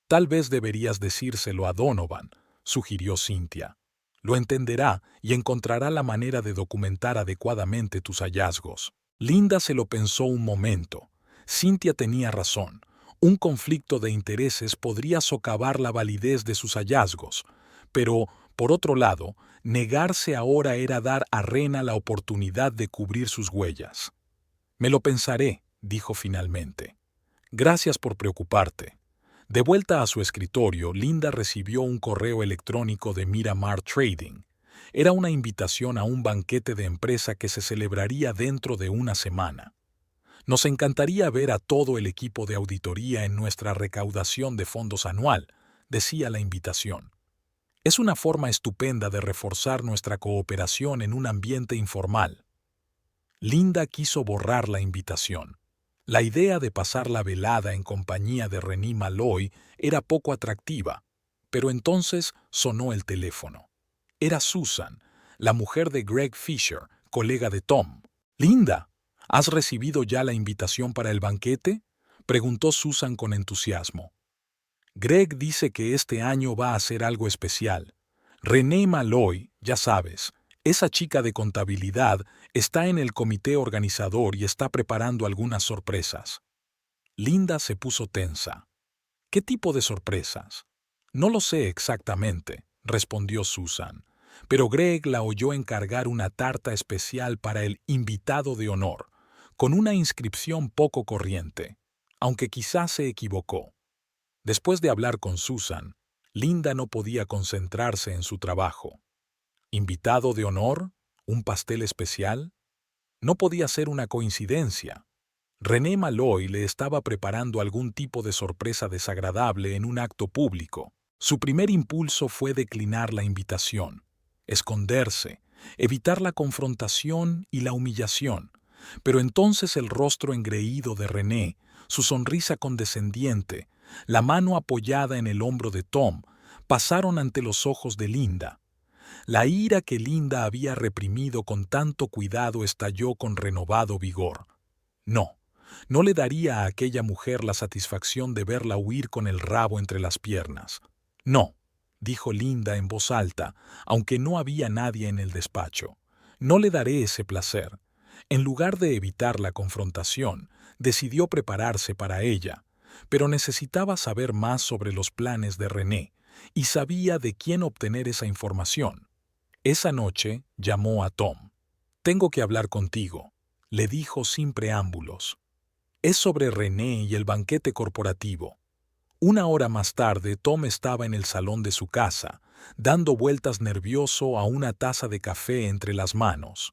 Tal vez deberías decírselo a Donovan, sugirió Cynthia. Lo entenderá y encontrará la manera de documentar adecuadamente tus hallazgos. Linda se lo pensó un momento. Cynthia tenía razón. Un conflicto de intereses podría socavar la validez de sus hallazgos. Pero, por otro lado, negarse ahora era dar a Rena la oportunidad de cubrir sus huellas. Me lo pensaré, dijo finalmente. Gracias por preocuparte. De vuelta a su escritorio, Linda recibió un correo electrónico de Miramar Trading. Era una invitación a un banquete de empresa que se celebraría dentro de 1 semana. Nos encantaría ver a todo el equipo de auditoría en nuestra recaudación de fondos anual, decía la invitación. Es una forma estupenda de reforzar nuestra cooperación en un ambiente informal. Linda quiso borrar la invitación. La idea de pasar la velada en compañía de René Malloy era poco atractiva, pero entonces sonó el teléfono. Era Susan, la mujer de Greg Fisher, colega de Tom. «Linda, ¿has recibido ya la invitación para el banquete?», preguntó Susan con entusiasmo. Greg dice que este año va a ser algo especial. René Malloy, ya sabes, esa chica de contabilidad, está en el comité organizador y está preparando algunas sorpresas. Linda se puso tensa. ¿Qué tipo de sorpresas? No lo sé exactamente, respondió Susan, pero Greg la oyó encargar una tarta especial para el invitado de honor, con una inscripción poco corriente, aunque quizás se equivocó. Después de hablar con Susan, Linda no podía concentrarse en su trabajo. ¿Invitado de honor? ¿Un pastel especial? No podía ser una coincidencia. René Malloy le estaba preparando algún tipo de sorpresa desagradable en un acto público. Su primer impulso fue declinar la invitación, esconderse, evitar la confrontación y la humillación. Pero entonces el rostro engreído de René, su sonrisa condescendiente, la mano apoyada en el hombro de Tom, pasaron ante los ojos de Linda. La ira que Linda había reprimido con tanto cuidado estalló con renovado vigor. No le daría a aquella mujer la satisfacción de verla huir con el rabo entre las piernas. No, dijo Linda en voz alta, aunque no había nadie en el despacho. No le daré ese placer. En lugar de evitar la confrontación, decidió prepararse para ella, pero necesitaba saber más sobre los planes de René, y sabía de quién obtener esa información. Esa noche llamó a Tom. «Tengo que hablar contigo», le dijo sin preámbulos. Es sobre René y el banquete corporativo. Una hora más tarde, Tom estaba en el salón de su casa, dando vueltas nervioso a una taza de café entre las manos.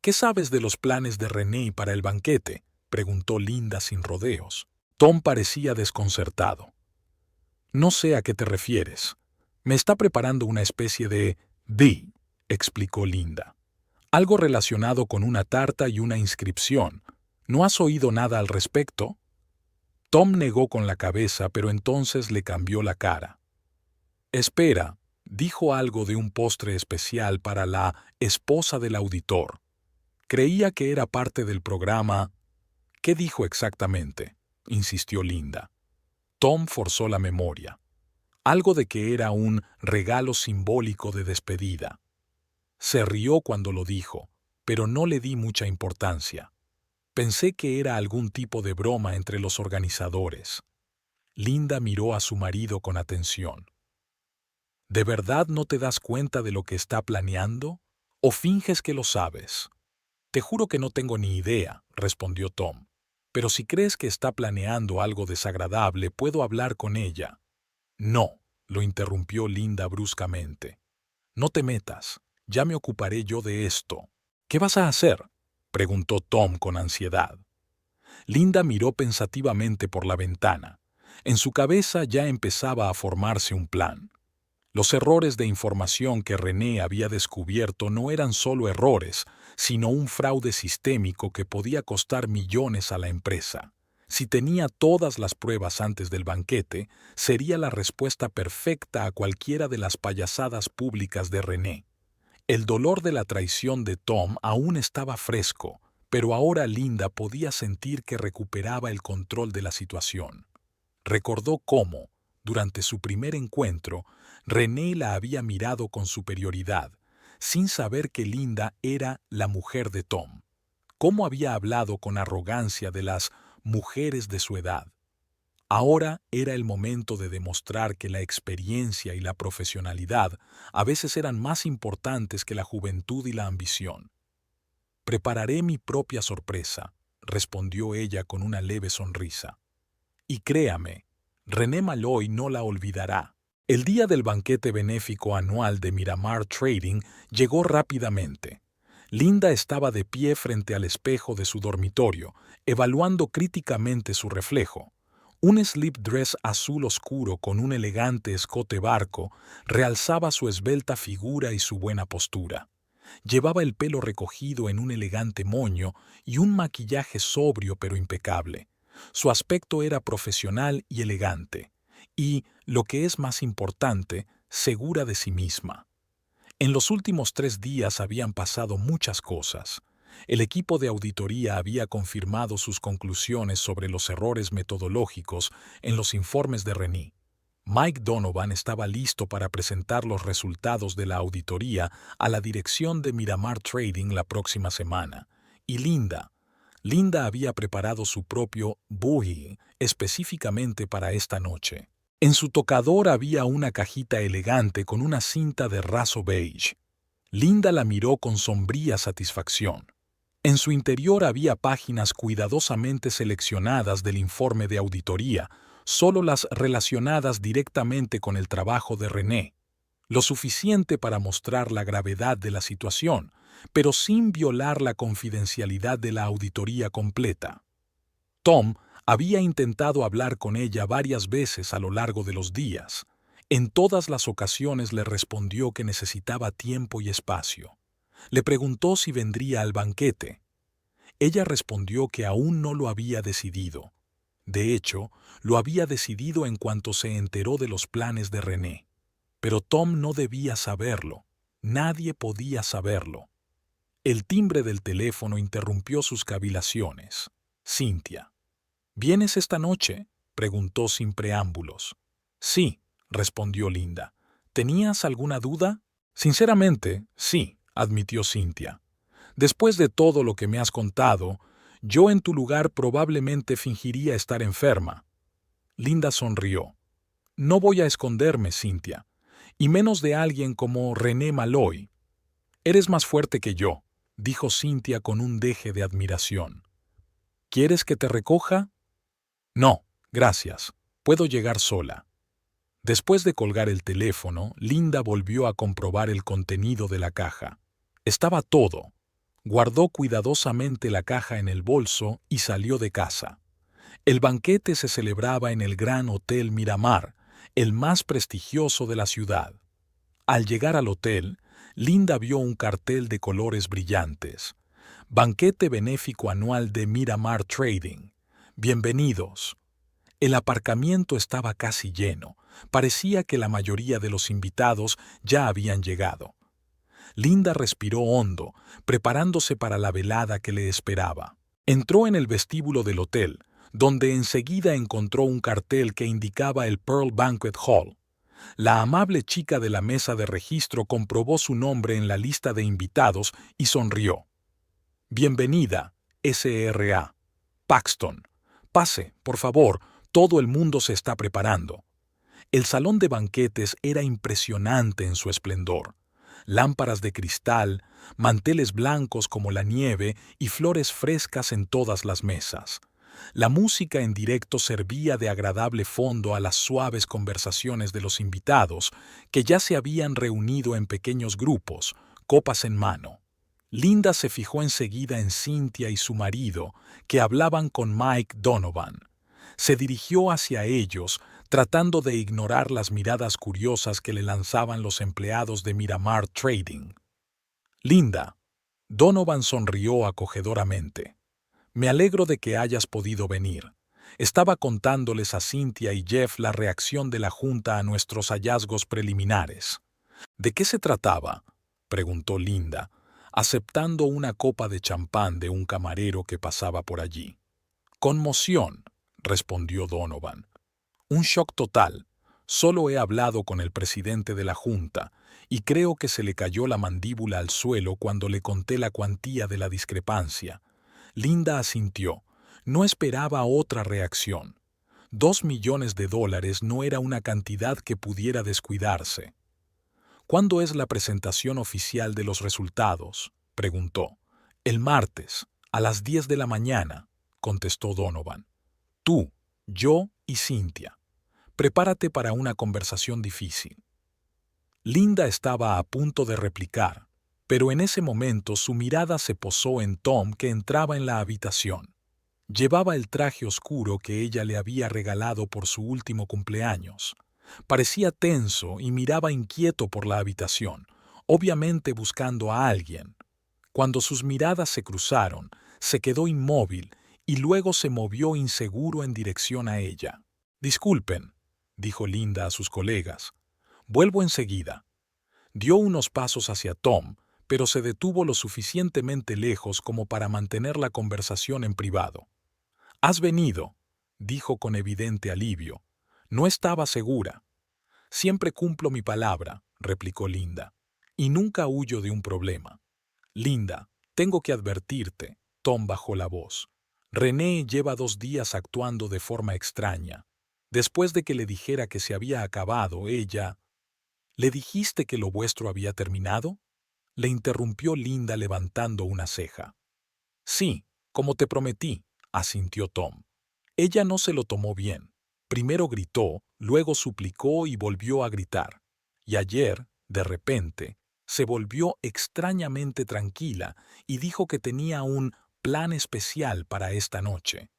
«¿Qué sabes de los planes de René para el banquete?», preguntó Linda sin rodeos. Tom parecía desconcertado. «No sé a qué te refieres. Me está preparando una especie de deal», explicó Linda. «Algo relacionado con una tarta y una inscripción. ¿No has oído nada al respecto?». Tom negó con la cabeza, pero entonces le cambió la cara. «Espera», dijo algo de un postre especial para la esposa del auditor. Creía que era parte del programa. «¿Qué dijo exactamente?», insistió Linda. Tom forzó la memoria. Algo de que era un regalo simbólico de despedida. Se rió cuando lo dijo, pero no le di mucha importancia. Pensé que era algún tipo de broma entre los organizadores. Linda miró a su marido con atención. ¿De verdad no te das cuenta de lo que está planeando? ¿O finges que lo sabes? Te juro que no tengo ni idea, respondió Tom. Pero si crees que está planeando algo desagradable, puedo hablar con ella. No, lo interrumpió Linda bruscamente. No te metas, ya me ocuparé yo de esto. ¿Qué vas a hacer?, preguntó Tom con ansiedad. Linda miró pensativamente por la ventana. En su cabeza ya empezaba a formarse un plan. Los errores de información que René había descubierto no eran solo errores, sino un fraude sistémico que podía costar millones a la empresa. Si tenía todas las pruebas antes del banquete, sería la respuesta perfecta a cualquiera de las payasadas públicas de René. El dolor de la traición de Tom aún estaba fresco, pero ahora Linda podía sentir que recuperaba el control de la situación. Recordó cómo, durante su primer encuentro, René la había mirado con superioridad, sin saber que Linda era la mujer de Tom. Cómo había hablado con arrogancia de las mujeres de su edad. Ahora era el momento de demostrar que la experiencia y la profesionalidad a veces eran más importantes que la juventud y la ambición. «Prepararé mi propia sorpresa», respondió ella con una leve sonrisa. «Y créame, René Malloy no la olvidará». El día del banquete benéfico anual de Miramar Trading llegó rápidamente. Linda estaba de pie frente al espejo de su dormitorio, evaluando críticamente su reflejo. Un slip dress azul oscuro con un elegante escote barco realzaba su esbelta figura y su buena postura. Llevaba el pelo recogido en un elegante moño y un maquillaje sobrio pero impecable. Su aspecto era profesional y elegante, y, lo que es más importante, segura de sí misma. En los últimos 3 días habían pasado muchas cosas. El equipo de auditoría había confirmado sus conclusiones sobre los errores metodológicos en los informes de René. Mike Donovan estaba listo para presentar los resultados de la auditoría a la dirección de Miramar Trading la próxima semana. Y Linda había preparado su propio boogie específicamente para esta noche. En su tocador había una cajita elegante con una cinta de raso beige. Linda la miró con sombría satisfacción. En su interior había páginas cuidadosamente seleccionadas del informe de auditoría, solo las relacionadas directamente con el trabajo de René, lo suficiente para mostrar la gravedad de la situación, pero sin violar la confidencialidad de la auditoría completa. Tom había intentado hablar con ella varias veces a lo largo de los días. En todas las ocasiones le respondió que necesitaba tiempo y espacio. Le preguntó si vendría al banquete. Ella respondió que aún no lo había decidido. De hecho, lo había decidido en cuanto se enteró de los planes de René. Pero Tom no debía saberlo. Nadie podía saberlo. El timbre del teléfono interrumpió sus cavilaciones. Cynthia. ¿Vienes esta noche?, preguntó sin preámbulos. Sí, respondió Linda. ¿Tenías alguna duda? Sinceramente, sí, admitió Cynthia. Después de todo lo que me has contado, yo en tu lugar probablemente fingiría estar enferma. Linda sonrió. No voy a esconderme, Cynthia, y menos de alguien como René Malloy. Eres más fuerte que yo, dijo Cynthia con un deje de admiración. ¿Quieres que te recoja? No, gracias. Puedo llegar sola. Después de colgar el teléfono, Linda volvió a comprobar el contenido de la caja. Estaba todo. Guardó cuidadosamente la caja en el bolso y salió de casa. El banquete se celebraba en el Gran Hotel Miramar, el más prestigioso de la ciudad. Al llegar al hotel, Linda vio un cartel de colores brillantes. Banquete benéfico anual de Miramar Trading. Bienvenidos. El aparcamiento estaba casi lleno. Parecía que la mayoría de los invitados ya habían llegado. Linda respiró hondo, preparándose para la velada que le esperaba. Entró en el vestíbulo del hotel, donde enseguida encontró un cartel que indicaba el Pearl Banquet Hall. La amable chica de la mesa de registro comprobó su nombre en la lista de invitados y sonrió. Bienvenida, S.R.A. Paxton. Pase, por favor, todo el mundo se está preparando. El salón de banquetes era impresionante en su esplendor. Lámparas de cristal, manteles blancos como la nieve y flores frescas en todas las mesas. La música en directo servía de agradable fondo a las suaves conversaciones de los invitados, que ya se habían reunido en pequeños grupos, copas en mano. Linda se fijó enseguida en Cynthia y su marido, que hablaban con Mike Donovan. Se dirigió hacia ellos, tratando de ignorar las miradas curiosas que le lanzaban los empleados de Miramar Trading. Linda. Donovan sonrió acogedoramente. Me alegro de que hayas podido venir. Estaba contándoles a Cynthia y Jeff la reacción de la Junta a nuestros hallazgos preliminares. ¿De qué se trataba?, preguntó Linda, aceptando una copa de champán de un camarero que pasaba por allí. Conmoción, respondió Donovan. Un shock total. Solo he hablado con el presidente de la Junta y creo que se le cayó la mandíbula al suelo cuando le conté la cuantía de la discrepancia. Linda asintió. No esperaba otra reacción. $2 millones no era una cantidad que pudiera descuidarse. ¿Cuándo es la presentación oficial de los resultados?, preguntó. El martes, a las 10 de la mañana, contestó Donovan. Tú, yo y Cynthia. Prepárate para una conversación difícil. Linda estaba a punto de replicar, pero en ese momento su mirada se posó en Tom, que entraba en la habitación. Llevaba el traje oscuro que ella le había regalado por su último cumpleaños. Parecía tenso y miraba inquieto por la habitación, obviamente buscando a alguien. Cuando sus miradas se cruzaron, se quedó inmóvil y luego se movió inseguro en dirección a ella. Disculpen, dijo Linda a sus colegas. Vuelvo enseguida. Dio unos pasos hacia Tom, pero se detuvo lo suficientemente lejos como para mantener la conversación en privado. «Has venido», dijo con evidente alivio. «No estaba segura». Siempre cumplo mi palabra, replicó Linda, y nunca huyo de un problema. Linda, tengo que advertirte, Tom bajó la voz. René lleva 2 días actuando de forma extraña. Después de que le dijera que se había acabado, ella... ¿Le dijiste que lo vuestro había terminado? Le interrumpió Linda levantando una ceja. Sí, como te prometí, asintió Tom. Ella no se lo tomó bien. Primero gritó, luego suplicó y volvió a gritar. Y ayer, de repente, se volvió extrañamente tranquila y dijo que tenía un plan especial para esta noche.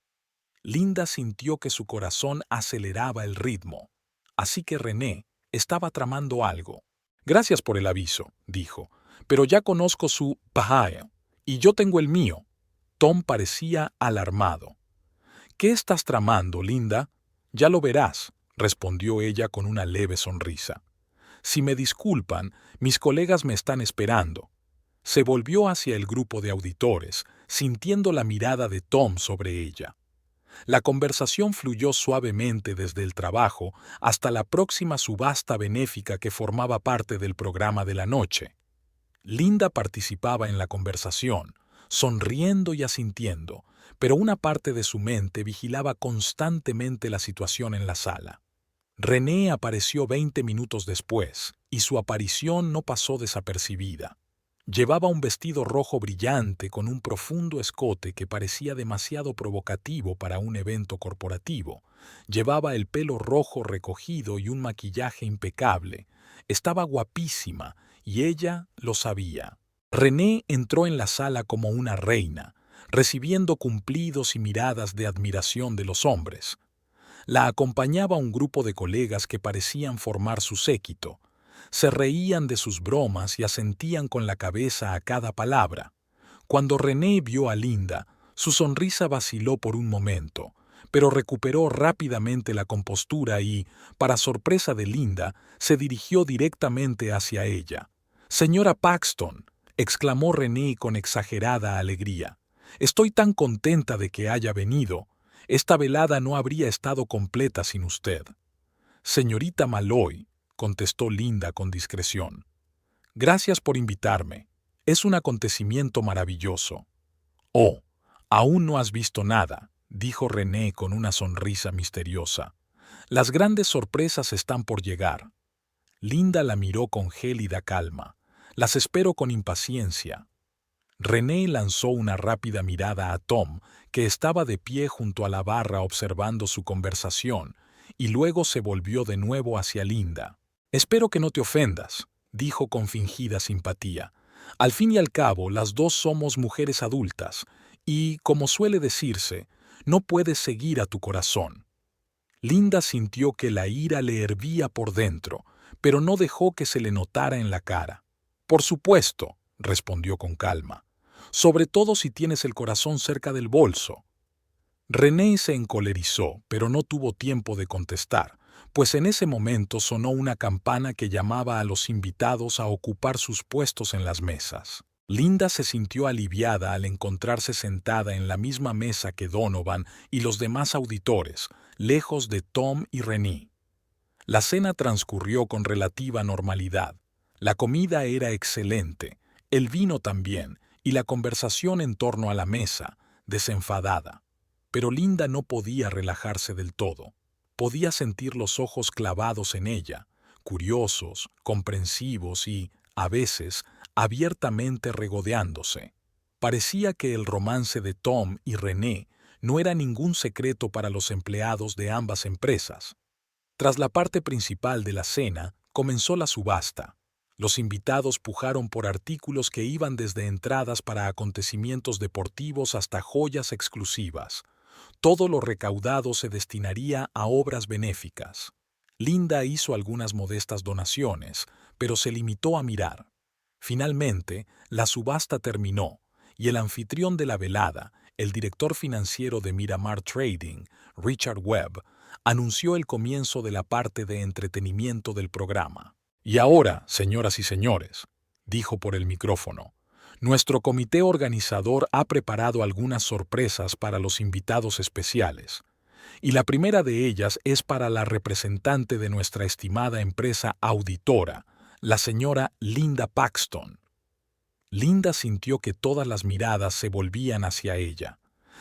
Linda sintió que su corazón aceleraba el ritmo. Así que René estaba tramando algo. Gracias por el aviso, dijo, pero ya conozco su pajae y yo tengo el mío. Tom parecía alarmado. ¿Qué estás tramando, Linda? Ya lo verás, respondió ella con una leve sonrisa. Si me disculpan, mis colegas me están esperando. Se volvió hacia el grupo de auditores, sintiendo la mirada de Tom sobre ella. La conversación fluyó suavemente desde el trabajo hasta la próxima subasta benéfica que formaba parte del programa de la noche. Linda participaba en la conversación, sonriendo y asintiendo, pero una parte de su mente vigilaba constantemente la situación en la sala. René apareció 20 minutos después, y su aparición no pasó desapercibida. Llevaba un vestido rojo brillante con un profundo escote que parecía demasiado provocativo para un evento corporativo. Llevaba el pelo rojo recogido y un maquillaje impecable. Estaba guapísima, y ella lo sabía. René entró en la sala como una reina, recibiendo cumplidos y miradas de admiración de los hombres. La acompañaba un grupo de colegas que parecían formar su séquito. Se reían de sus bromas y asentían con la cabeza a cada palabra. Cuando René vio a Linda, su sonrisa vaciló por un momento, pero recuperó rápidamente la compostura y, para sorpresa de Linda, se dirigió directamente hacia ella. «Señora Paxton», exclamó René con exagerada alegría. «Estoy tan contenta de que haya venido. Esta velada no habría estado completa sin usted». «Señorita Malloy», contestó Linda con discreción. «Gracias por invitarme. Es un acontecimiento maravilloso». «Oh, aún no has visto nada», dijo René con una sonrisa misteriosa. «Las grandes sorpresas están por llegar». Linda la miró con gélida calma. «Las espero con impaciencia». René lanzó una rápida mirada a Tom, que estaba de pie junto a la barra observando su conversación, y luego se volvió de nuevo hacia Linda. «Espero que no te ofendas», dijo con fingida simpatía. «Al fin y al cabo, las dos somos mujeres adultas, y, como suele decirse, no puedes seguir a tu corazón». Linda sintió que la ira le hervía por dentro, pero no dejó que se le notara en la cara. «Por supuesto», respondió con calma, «sobre todo si tienes el corazón cerca del bolso». René se encolerizó, pero no tuvo tiempo de contestar, pues en ese momento sonó una campana que llamaba a los invitados a ocupar sus puestos en las mesas. Linda se sintió aliviada al encontrarse sentada en la misma mesa que Donovan y los demás auditores, lejos de Tom y René. La cena transcurrió con relativa normalidad. La comida era excelente, el vino también, y la conversación en torno a la mesa, desenfadada. Pero Linda no podía relajarse del todo. Podía sentir los ojos clavados en ella, curiosos, comprensivos y, a veces, abiertamente regodeándose. Parecía que el romance de Tom y René no era ningún secreto para los empleados de ambas empresas. Tras la parte principal de la cena, comenzó la subasta. Los invitados pujaron por artículos que iban desde entradas para acontecimientos deportivos hasta joyas exclusivas. Todo lo recaudado se destinaría a obras benéficas. Linda hizo algunas modestas donaciones, pero se limitó a mirar. Finalmente, la subasta terminó, y el anfitrión de la velada, el director financiero de Miramar Trading, Richard Webb, anunció el comienzo de la parte de entretenimiento del programa. «Y ahora, señoras y señores», dijo por el micrófono, «nuestro comité organizador ha preparado algunas sorpresas para los invitados especiales. y la primera de ellas es para la representante de nuestra estimada empresa auditora, la señora Linda Paxton. Linda sintió que todas las miradas se volvían hacia ella.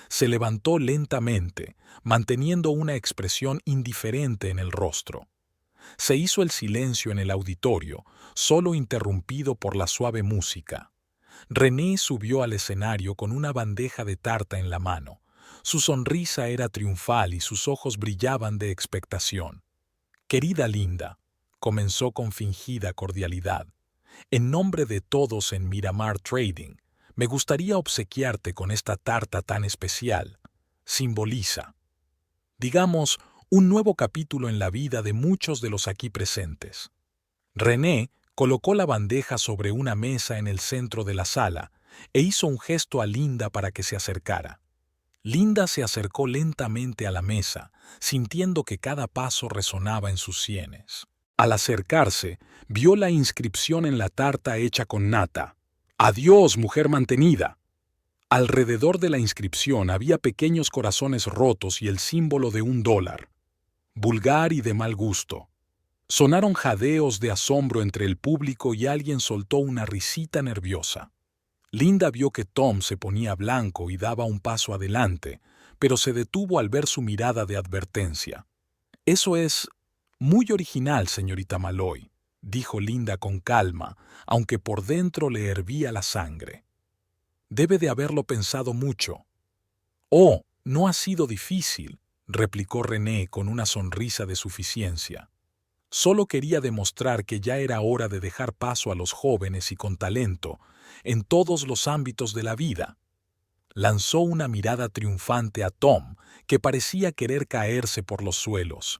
Se levantó lentamente, manteniendo una expresión indiferente en el rostro. Se hizo el silencio en el auditorio, solo interrumpido por la suave música. René subió al escenario con una bandeja de tarta en la mano. Su sonrisa era triunfal y sus ojos brillaban de expectación. «Querida Linda», comenzó con fingida cordialidad, «en nombre de todos en Miramar Trading, me gustaría obsequiarte con esta tarta tan especial. Simboliza, digamos, un nuevo capítulo en la vida de muchos de los aquí presentes». René colocó la bandeja sobre una mesa en el centro de la sala e hizo un gesto a Linda para que se acercara. Linda se acercó lentamente a la mesa, sintiendo que cada paso resonaba en sus sienes. Al acercarse, vio la inscripción en la tarta hecha con nata: «Adiós, mujer mantenida». Alrededor de la inscripción había pequeños corazones rotos y el símbolo de $1. Vulgar y de mal gusto. Sonaron jadeos de asombro entre el público y alguien soltó una risita nerviosa. Linda vio que Tom se ponía blanco y daba un paso adelante, pero se detuvo al ver su mirada de advertencia. «Eso es muy original, señorita Malloy», dijo Linda con calma, aunque por dentro le hervía la sangre. «Debe de haberlo pensado mucho». «Oh, no ha sido difícil», replicó René con una sonrisa de suficiencia. «Solo quería demostrar que ya era hora de dejar paso a los jóvenes y con talento en todos los ámbitos de la vida». Lanzó una mirada triunfante a Tom, que parecía querer caerse por los suelos.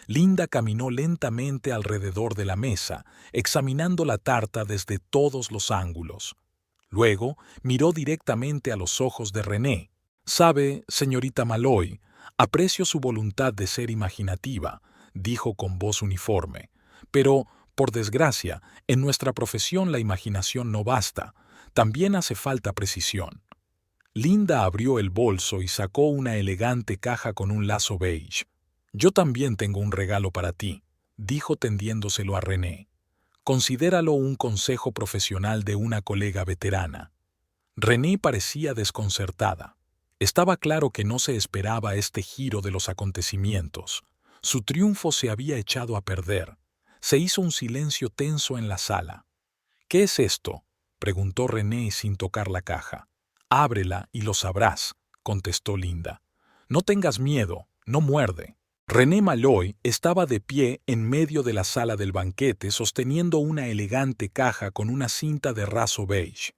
Linda caminó lentamente alrededor de la mesa, examinando la tarta desde todos los ángulos. Luego miró directamente a los ojos de René. «Sabe, señorita Malloy, aprecio su voluntad de ser imaginativa», dijo con voz uniforme. «Pero, por desgracia, en nuestra profesión la imaginación no basta. También hace falta precisión». Linda abrió el bolso y sacó una elegante caja con un lazo beige. «Yo también tengo un regalo para ti», dijo tendiéndoselo a René. «Considéralo un consejo profesional de una colega veterana». René parecía desconcertada. Estaba claro que no se esperaba este giro de los acontecimientos. Su triunfo se había echado a perder. Se hizo un silencio tenso en la sala. «¿Qué es esto?», preguntó René sin tocar la caja. «Ábrela y lo sabrás», contestó Linda. «No tengas miedo, no muerde». René Malloy estaba de pie en medio de la sala del banquete sosteniendo una elegante caja con una cinta de raso beige.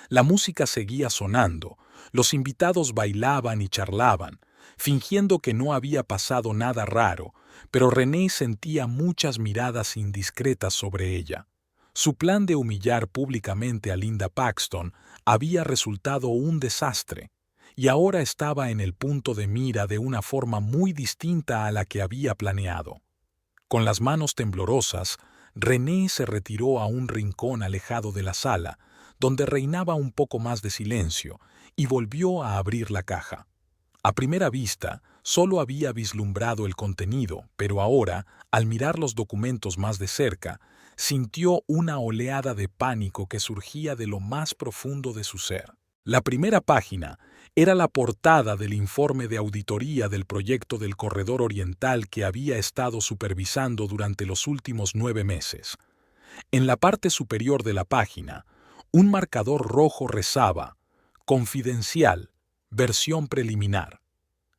La música seguía sonando, los invitados bailaban y charlaban, fingiendo que no había pasado nada raro, pero René sentía muchas miradas indiscretas sobre ella. Su plan de humillar públicamente a Linda Paxton había resultado un desastre, y ahora estaba en el punto de mira de una forma muy distinta a la que había planeado. Con las manos temblorosas, René se retiró a un rincón alejado de la sala, donde reinaba un poco más de silencio, y volvió a abrir la caja. A primera vista, solo había vislumbrado el contenido, pero ahora, al mirar los documentos más de cerca, sintió una oleada de pánico que surgía de lo más profundo de su ser. La primera página era la portada del informe de auditoría del proyecto del Corredor Oriental que había estado supervisando durante los últimos 9 meses. En la parte superior de la página, un marcador rojo rezaba: «Confidencial, versión preliminar».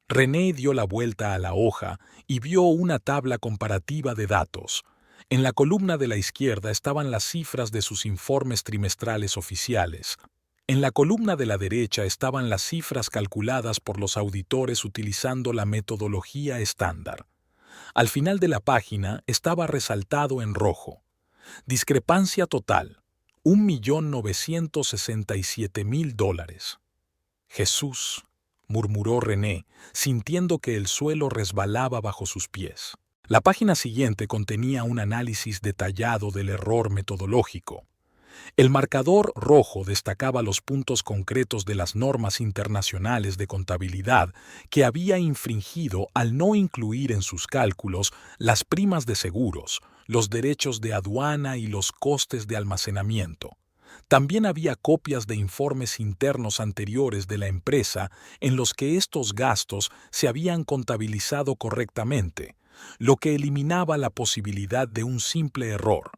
René dio la vuelta a la hoja y vio una tabla comparativa de datos. En la columna de la izquierda estaban las cifras de sus informes trimestrales oficiales. En la columna de la derecha estaban las cifras calculadas por los auditores utilizando la metodología estándar. Al final de la página estaba resaltado en rojo: «Discrepancia total, $1.967.000». «Jesús», murmuró René, sintiendo que el suelo resbalaba bajo sus pies. La página siguiente contenía un análisis detallado del error metodológico. El marcador rojo destacaba los puntos concretos de las normas internacionales de contabilidad que había infringido al no incluir en sus cálculos las primas de seguros, los derechos de aduana y los costes de almacenamiento. También había copias de informes internos anteriores de la empresa en los que estos gastos se habían contabilizado correctamente, lo que eliminaba la posibilidad de un simple error.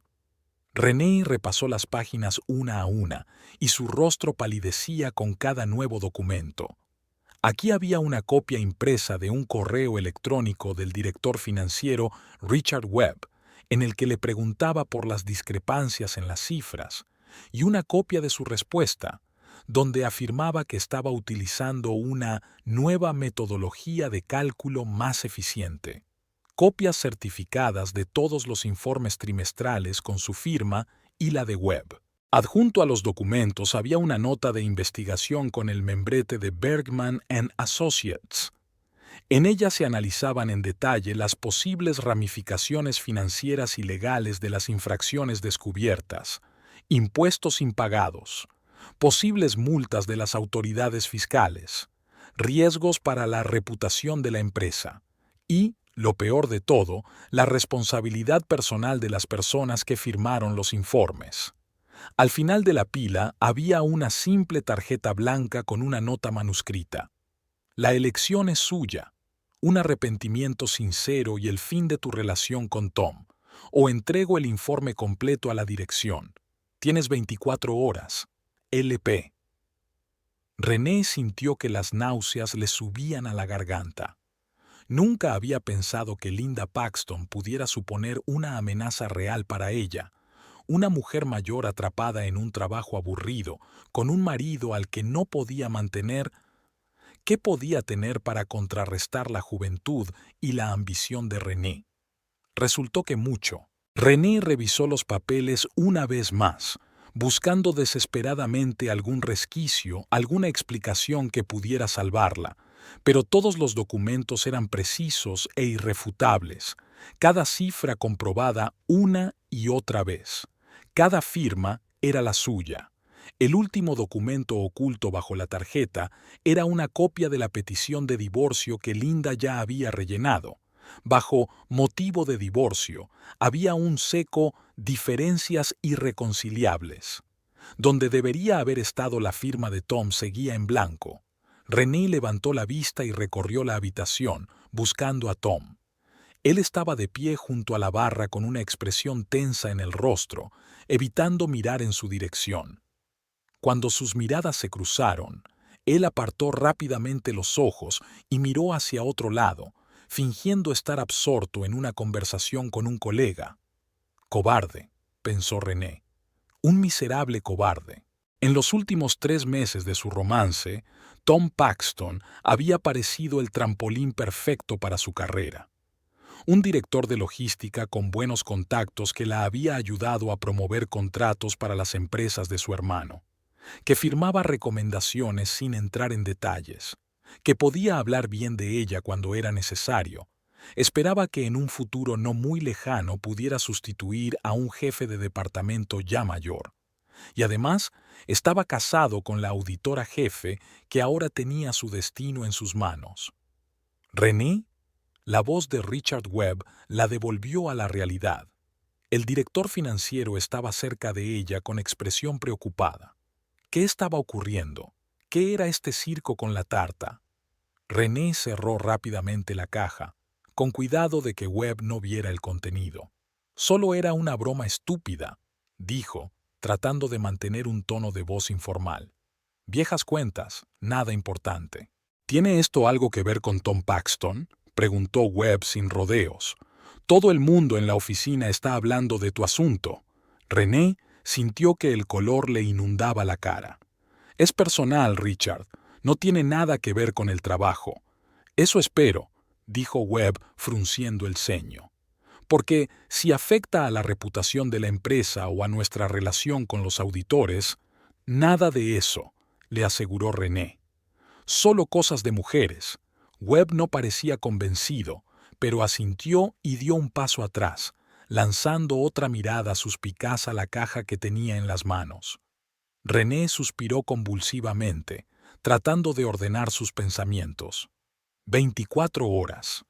René repasó las páginas una a una y su rostro palidecía con cada nuevo documento. Aquí había una copia impresa de un correo electrónico del director financiero Richard Webb, en el que le preguntaba por las discrepancias en las cifras, y una copia de su respuesta, donde afirmaba que estaba utilizando una nueva metodología de cálculo más eficiente. Copias certificadas de todos los informes trimestrales con su firma y la de Webb. Adjunto a los documentos había una nota de investigación con el membrete de Bergman & Associates. En ella se analizaban en detalle las posibles ramificaciones financieras y legales de las infracciones descubiertas, impuestos impagados, posibles multas de las autoridades fiscales, riesgos para la reputación de la empresa y, lo peor de todo, la responsabilidad personal de las personas que firmaron los informes. Al final de la pila había una simple tarjeta blanca con una nota manuscrita. La elección es suya, un arrepentimiento sincero y el fin de tu relación con Tom, o entrego el informe completo a la dirección. Tienes 24 horas. LP. René sintió que las náuseas le subían a la garganta. Nunca había pensado que Linda Paxton pudiera suponer una amenaza real para ella, una mujer mayor atrapada en un trabajo aburrido, con un marido al que no podía mantener. ¿Qué podía tener para contrarrestar la juventud y la ambición de René? Resultó que mucho. René revisó los papeles una vez más, buscando desesperadamente algún resquicio, alguna explicación que pudiera salvarla. Pero todos los documentos eran precisos e irrefutables, cada cifra comprobada una y otra vez. Cada firma era la suya. El último documento oculto bajo la tarjeta era una copia de la petición de divorcio que Linda ya había rellenado. Bajo motivo de divorcio había un seco diferencias irreconciliables. Donde debería haber estado la firma de Tom seguía en blanco. René levantó la vista y recorrió la habitación, buscando a Tom. Él estaba de pie junto a la barra con una expresión tensa en el rostro, evitando mirar en su dirección. Cuando sus miradas se cruzaron, él apartó rápidamente los ojos y miró hacia otro lado, fingiendo estar absorto en una conversación con un colega. Cobarde, pensó René. Un miserable cobarde. En los últimos 3 meses de su romance, Tom Paxton había parecido el trampolín perfecto para su carrera. Un director de logística con buenos contactos que la había ayudado a promover contratos para las empresas de su hermano, que firmaba recomendaciones sin entrar en detalles, que podía hablar bien de ella cuando era necesario. Esperaba que en un futuro no muy lejano pudiera sustituir a un jefe de departamento ya mayor. Y además, estaba casado con la auditora jefe que ahora tenía su destino en sus manos. ¿René? La voz de Richard Webb la devolvió a la realidad. El director financiero estaba cerca de ella con expresión preocupada. ¿Qué estaba ocurriendo? ¿Qué era este circo con la tarta? René cerró rápidamente la caja, con cuidado de que Webb no viera el contenido. Solo era una broma estúpida, dijo, tratando de mantener un tono de voz informal. Viejas cuentas, nada importante. ¿Tiene esto algo que ver con Tom Paxton?, preguntó Webb sin rodeos. Todo el mundo en la oficina está hablando de tu asunto. René sintió que el color le inundaba la cara. Es personal, Richard. No tiene nada que ver con el trabajo. Eso espero, dijo Webb frunciendo el ceño. Porque si afecta a la reputación de la empresa o a nuestra relación con los auditores, nada de eso, le aseguró René. Solo cosas de mujeres. Webb no parecía convencido, pero asintió y dio un paso atrás, lanzando otra mirada suspicaz a la caja que tenía en las manos. René suspiró convulsivamente, tratando de ordenar sus pensamientos. 24 horas.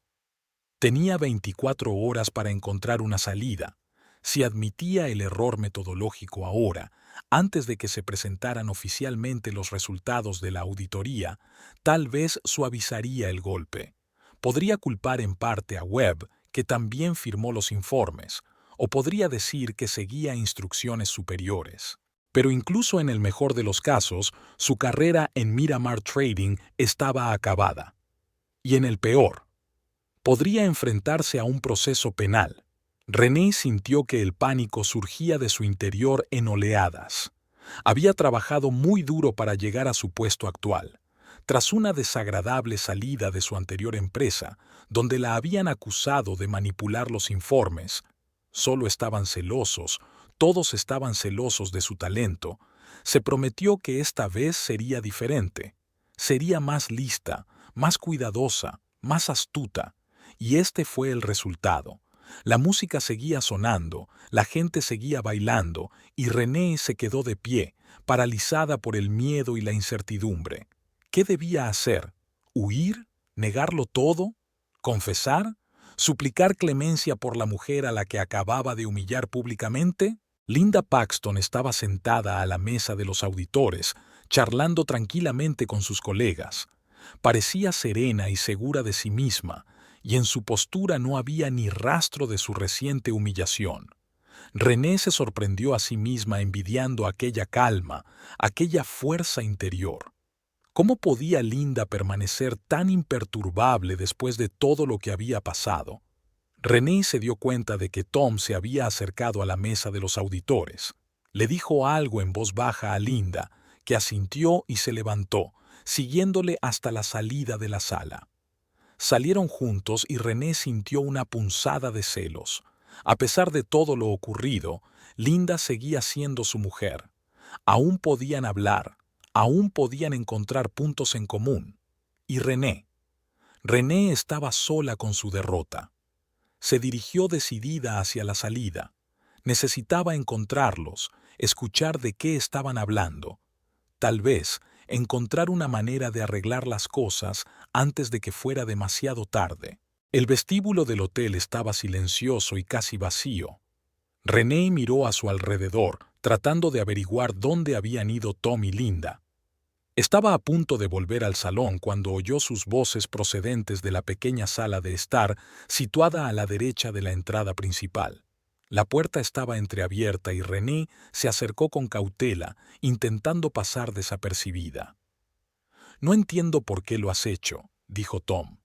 Tenía 24 horas para encontrar una salida. Si admitía el error metodológico ahora, antes de que se presentaran oficialmente los resultados de la auditoría, tal vez suavizaría el golpe. Podría culpar en parte a Webb, que también firmó los informes, o podría decir que seguía instrucciones superiores. Pero incluso en el mejor de los casos, su carrera en Miramar Trading estaba acabada. Y en el peor, podría enfrentarse a un proceso penal. René sintió que el pánico surgía de su interior en oleadas. Había trabajado muy duro para llegar a su puesto actual. Tras una desagradable salida de su anterior empresa, donde la habían acusado de manipular los informes, solo estaban celosos, todos estaban celosos de su talento, se prometió que esta vez sería diferente. Sería más lista, más cuidadosa, más astuta. Y este fue el resultado. La música seguía sonando, la gente seguía bailando, y René se quedó de pie, paralizada por el miedo y la incertidumbre. ¿Qué debía hacer? ¿Huir? ¿Negarlo todo? ¿Confesar? ¿Suplicar clemencia por la mujer a la que acababa de humillar públicamente? Linda Paxton estaba sentada a la mesa de los auditores, charlando tranquilamente con sus colegas. Parecía serena y segura de sí misma, y en su postura no había ni rastro de su reciente humillación. René se sorprendió a sí misma envidiando aquella calma, aquella fuerza interior. ¿Cómo podía Linda permanecer tan imperturbable después de todo lo que había pasado? René se dio cuenta de que Tom se había acercado a la mesa de los auditores. Le dijo algo en voz baja a Linda, que asintió y se levantó, siguiéndole hasta la salida de la sala. Salieron juntos y René sintió una punzada de celos. A pesar de todo lo ocurrido, Linda seguía siendo su mujer. Aún podían hablar, aún podían encontrar puntos en común. Y René estaba sola con su derrota. Se dirigió decidida hacia la salida. Necesitaba encontrarlos, escuchar de qué estaban hablando. Tal vez encontrar una manera de arreglar las cosas antes de que fuera demasiado tarde. El vestíbulo del hotel estaba silencioso y casi vacío. René miró a su alrededor, tratando de averiguar dónde habían ido Tom y Linda. Estaba a punto de volver al salón cuando oyó sus voces procedentes de la pequeña sala de estar situada a la derecha de la entrada principal. La puerta estaba entreabierta y René se acercó con cautela, intentando pasar desapercibida. «No entiendo por qué lo has hecho», dijo Tom.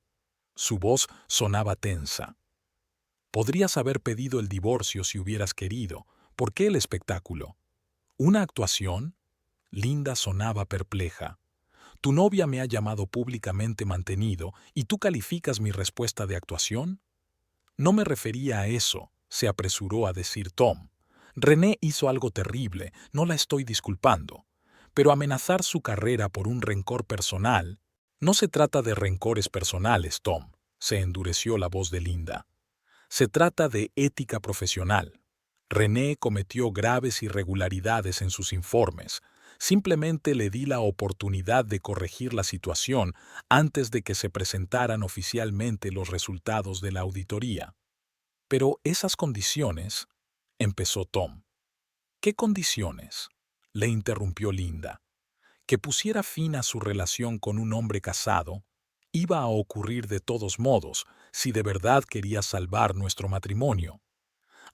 Su voz sonaba tensa. «Podrías haber pedido el divorcio si hubieras querido. ¿Por qué el espectáculo? ¿Una actuación?» Linda sonaba perpleja. «Tu novia me ha llamado públicamente mantenido y tú calificas mi respuesta de actuación». «No me refería a eso», se apresuró a decir Tom. «René hizo algo terrible, no la estoy disculpando. Pero amenazar su carrera por un rencor personal...» «No se trata de rencores personales, Tom», se endureció la voz de Linda. «Se trata de ética profesional. René cometió graves irregularidades en sus informes. Simplemente le di la oportunidad de corregir la situación antes de que se presentaran oficialmente los resultados de la auditoría». «Pero esas condiciones...» empezó Tom. «¿Qué condiciones?», le interrumpió Linda. «Que pusiera fin a su relación con un hombre casado iba a ocurrir de todos modos si de verdad quería salvar nuestro matrimonio».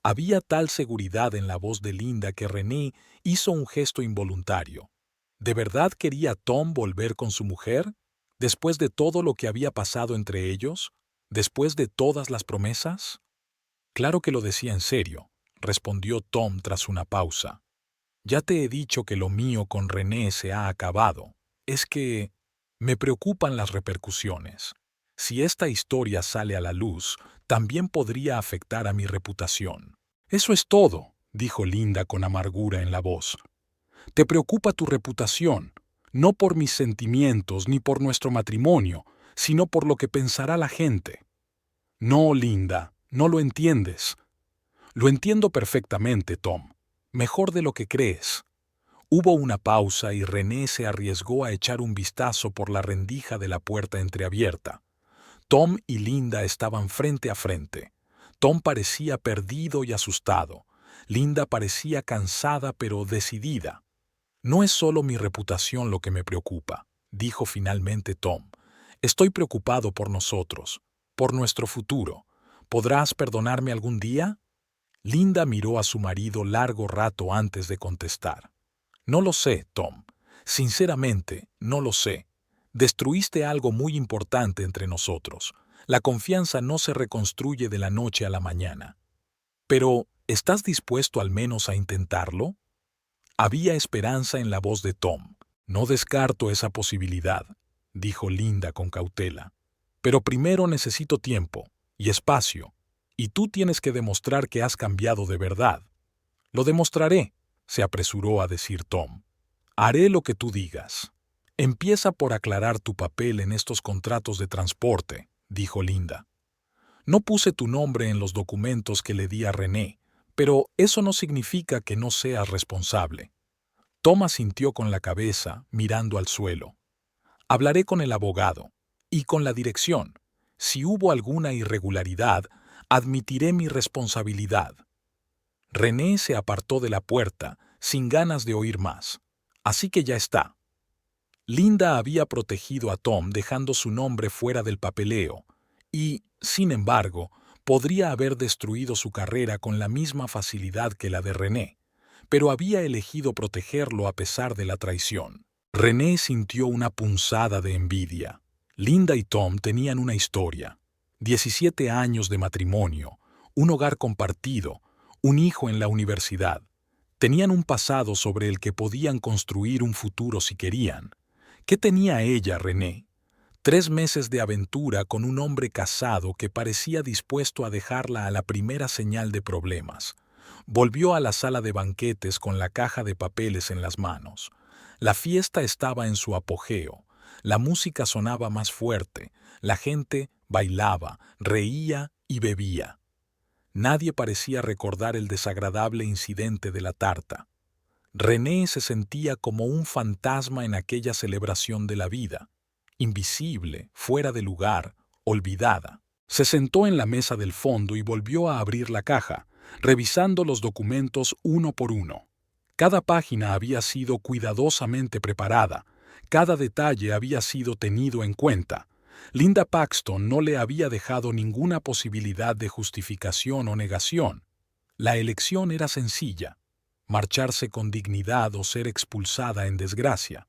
Había tal seguridad en la voz de Linda que René hizo un gesto involuntario. ¿De verdad quería Tom volver con su mujer? ¿Después de todo lo que había pasado entre ellos? ¿Después de todas las promesas? «Claro que lo decía en serio», respondió Tom tras una pausa. «Ya te he dicho que lo mío con René se ha acabado. Es que me preocupan las repercusiones. Si esta historia sale a la luz, también podría afectar a mi reputación». «Eso es todo», dijo Linda con amargura en la voz. «Te preocupa tu reputación, no por mis sentimientos ni por nuestro matrimonio, sino por lo que pensará la gente». «No, Linda, no lo entiendes. Lo entiendo perfectamente, Tom. Mejor de lo que crees. Hubo una pausa y René se arriesgó a echar un vistazo por la rendija de la puerta entreabierta. Tom y Linda estaban frente a frente. Tom parecía perdido y asustado. Linda parecía cansada pero decidida. No es solo mi reputación lo que me preocupa, dijo finalmente Tom. Estoy preocupado por nosotros, por nuestro futuro. ¿Podrás perdonarme algún día? Linda miró a su marido largo rato antes de contestar. No lo sé, Tom. Sinceramente, no lo sé. Destruiste algo muy importante entre nosotros. La confianza no se reconstruye de la noche a la mañana. Pero, ¿estás dispuesto al menos a intentarlo? Había esperanza en la voz de Tom. No descarto esa posibilidad, dijo Linda con cautela. Pero primero necesito tiempo y espacio, y tú tienes que demostrar que has cambiado de verdad. Lo demostraré, se apresuró a decir Tom. Haré lo que tú digas. Empieza por aclarar tu papel en estos contratos de transporte, dijo Linda. No puse tu nombre en los documentos que le di a René, pero eso no significa que no seas responsable. Tom asintió con la cabeza, mirando al suelo. Hablaré con el abogado y con la dirección. Si hubo alguna irregularidad, admitiré mi responsabilidad. René se apartó de la puerta, sin ganas de oír más. Así que ya está. Linda había protegido a Tom dejando su nombre fuera del papeleo, y, sin embargo, podría haber destruido su carrera con la misma facilidad que la de René, pero había elegido protegerlo a pesar de la traición. René sintió una punzada de envidia. Linda y Tom tenían una historia. 17 años de matrimonio, un hogar compartido, un hijo en la universidad. Tenían un pasado sobre el que podían construir un futuro si querían. ¿Qué tenía ella, René? 3 meses de aventura con un hombre casado que parecía dispuesto a dejarla a la primera señal de problemas. Volvió a la sala de banquetes con la caja de papeles en las manos. La fiesta estaba en su apogeo. La música sonaba más fuerte. La gente bailaba, reía y bebía. Nadie parecía recordar el desagradable incidente de la tarta. René se sentía como un fantasma en aquella celebración de la vida, invisible, fuera de lugar, olvidada. Se sentó en la mesa del fondo y volvió a abrir la caja, revisando los documentos uno por uno. Cada página había sido cuidadosamente preparada, cada detalle había sido tenido en cuenta. Linda Paxton no le había dejado ninguna posibilidad de justificación o negación. La elección era sencilla: marcharse con dignidad o ser expulsada en desgracia.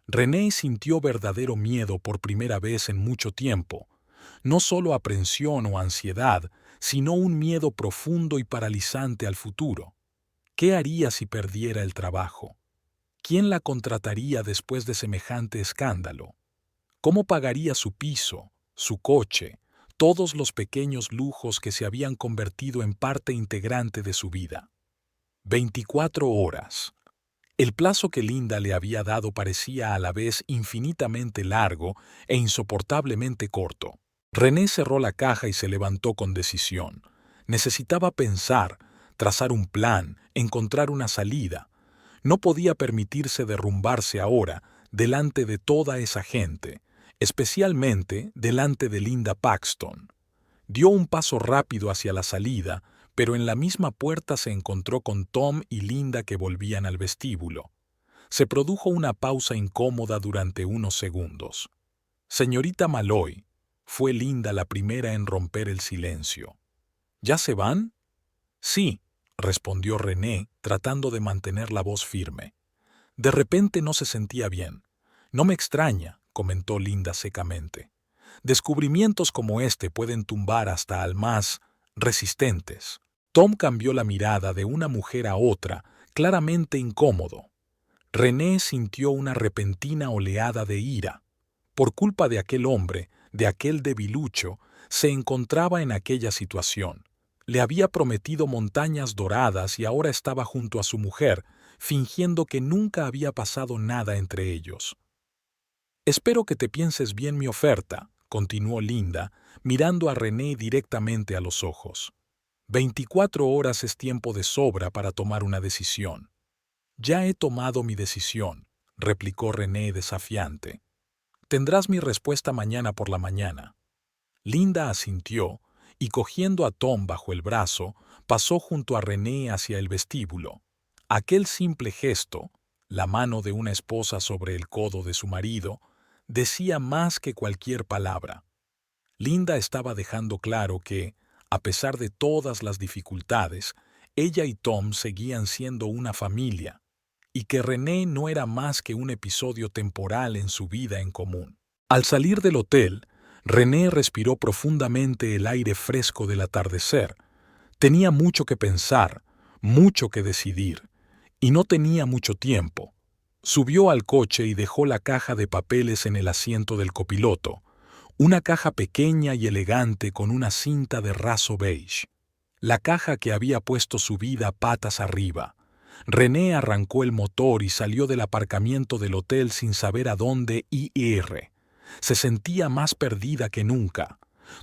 René sintió verdadero miedo por primera vez en mucho tiempo, no solo aprensión o ansiedad, sino un miedo profundo y paralizante al futuro. ¿Qué haría si perdiera el trabajo? ¿Quién la contrataría después de semejante escándalo? ¿Cómo pagaría su piso, su coche, todos los pequeños lujos que se habían convertido en parte integrante de su vida? 24 horas. El plazo que Linda le había dado parecía a la vez infinitamente largo e insoportablemente corto. René cerró la caja y se levantó con decisión. Necesitaba pensar, trazar un plan, encontrar una salida. No podía permitirse derrumbarse ahora delante de toda esa gente, especialmente delante de Linda Paxton. Dio un paso rápido hacia la salida, pero en la misma puerta se encontró con Tom y Linda que volvían al vestíbulo. Se produjo una pausa incómoda durante unos segundos. «Señorita Malloy», fue Linda la primera en romper el silencio. «¿Ya se van?» «Sí», respondió René, tratando de mantener la voz firme. De repente no se sentía bien. «No me extraña», comentó Linda secamente. «Descubrimientos como este pueden tumbar hasta al más resistentes». Tom cambió la mirada de una mujer a otra, claramente incómodo. René sintió una repentina oleada de ira. Por culpa de aquel hombre, de aquel debilucho, se encontraba en aquella situación. Le había prometido montañas doradas y ahora estaba junto a su mujer, fingiendo que nunca había pasado nada entre ellos. «Espero que te pienses bien mi oferta», continuó Linda, mirando a René directamente a los ojos. 24 horas es tiempo de sobra para tomar una decisión. Ya he tomado mi decisión, replicó René desafiante. Tendrás mi respuesta mañana por la mañana. Linda asintió y cogiendo a Tom bajo el brazo, pasó junto a René hacia el vestíbulo. Aquel simple gesto, la mano de una esposa sobre el codo de su marido, decía más que cualquier palabra. Linda estaba dejando claro que, a pesar de todas las dificultades, ella y Tom seguían siendo una familia, y que René no era más que un episodio temporal en su vida en común. Al salir del hotel, René respiró profundamente el aire fresco del atardecer. Tenía mucho que pensar, mucho que decidir, y no tenía mucho tiempo. Subió al coche y dejó la caja de papeles en el asiento del copiloto, una caja pequeña y elegante con una cinta de raso beige. La caja que había puesto su vida patas arriba. René arrancó el motor y salió del aparcamiento del hotel sin saber a dónde ir. Se sentía más perdida que nunca.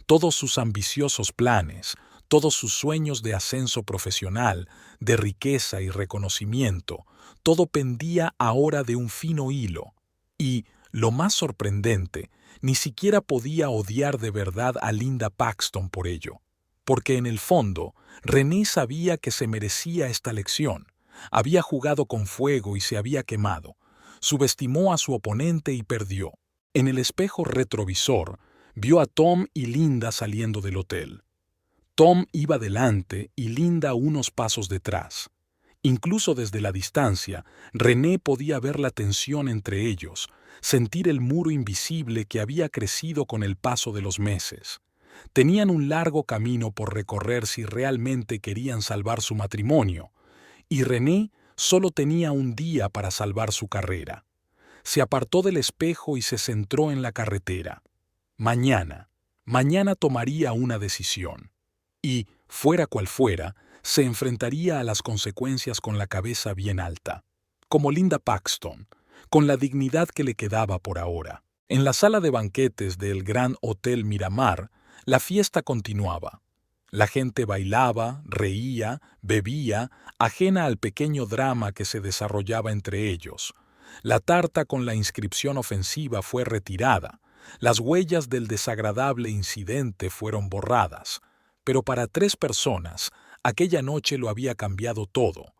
Todos sus ambiciosos planes, todos sus sueños de ascenso profesional, de riqueza y reconocimiento, todo pendía ahora de un fino hilo. Y, lo más sorprendente, ni siquiera podía odiar de verdad a Linda Paxton por ello, porque en el fondo, René sabía que se merecía esta lección. Había jugado con fuego y se había quemado. Subestimó a su oponente y perdió. En el espejo retrovisor, vio a Tom y Linda saliendo del hotel. Tom iba delante y Linda unos pasos detrás. Incluso desde la distancia, René podía ver la tensión entre ellos, sentir el muro invisible que había crecido con el paso de los meses. Tenían un largo camino por recorrer si realmente querían salvar su matrimonio, y René solo tenía un día para salvar su carrera. Se apartó del espejo y se centró en la carretera. Mañana tomaría una decisión. Y, fuera cual fuera, se enfrentaría a las consecuencias con la cabeza bien alta, como Linda Paxton, con la dignidad que le quedaba por ahora. En la sala de banquetes del Gran Hotel Miramar, la fiesta continuaba. La gente bailaba, reía, bebía, ajena al pequeño drama que se desarrollaba entre ellos. La tarta con la inscripción ofensiva fue retirada. Las huellas del desagradable incidente fueron borradas. Pero para 3 personas, aquella noche lo había cambiado todo.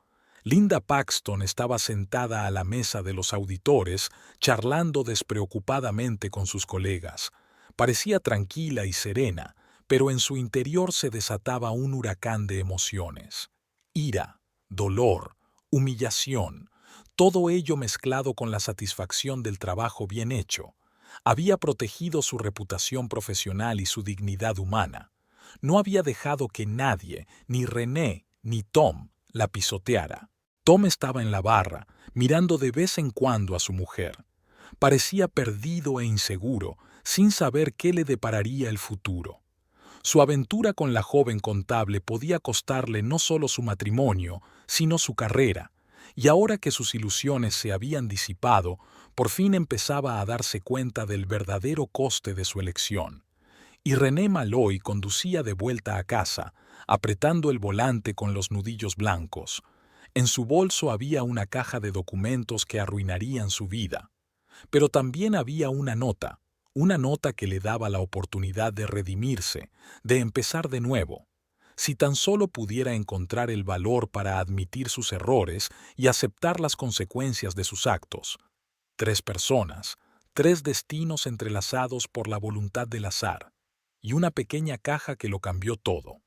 Linda Paxton estaba sentada a la mesa de los auditores, charlando despreocupadamente con sus colegas. Parecía tranquila y serena, pero en su interior se desataba un huracán de emociones. Ira, dolor, humillación, todo ello mezclado con la satisfacción del trabajo bien hecho. Había protegido su reputación profesional y su dignidad humana. No había dejado que nadie, ni René, ni Tom, la pisoteara. Tom estaba en la barra, mirando de vez en cuando a su mujer. Parecía perdido e inseguro, sin saber qué le depararía el futuro. Su aventura con la joven contable podía costarle no solo su matrimonio, sino su carrera, y ahora que sus ilusiones se habían disipado, por fin empezaba a darse cuenta del verdadero coste de su elección. Y René Malloy conducía de vuelta a casa, apretando el volante con los nudillos blancos. En su bolso había una caja de documentos que arruinarían su vida. Pero también había una nota que le daba la oportunidad de redimirse, de empezar de nuevo. Si tan solo pudiera encontrar el valor para admitir sus errores y aceptar las consecuencias de sus actos. 3 personas, 3 destinos entrelazados por la voluntad del azar, y una pequeña caja que lo cambió todo.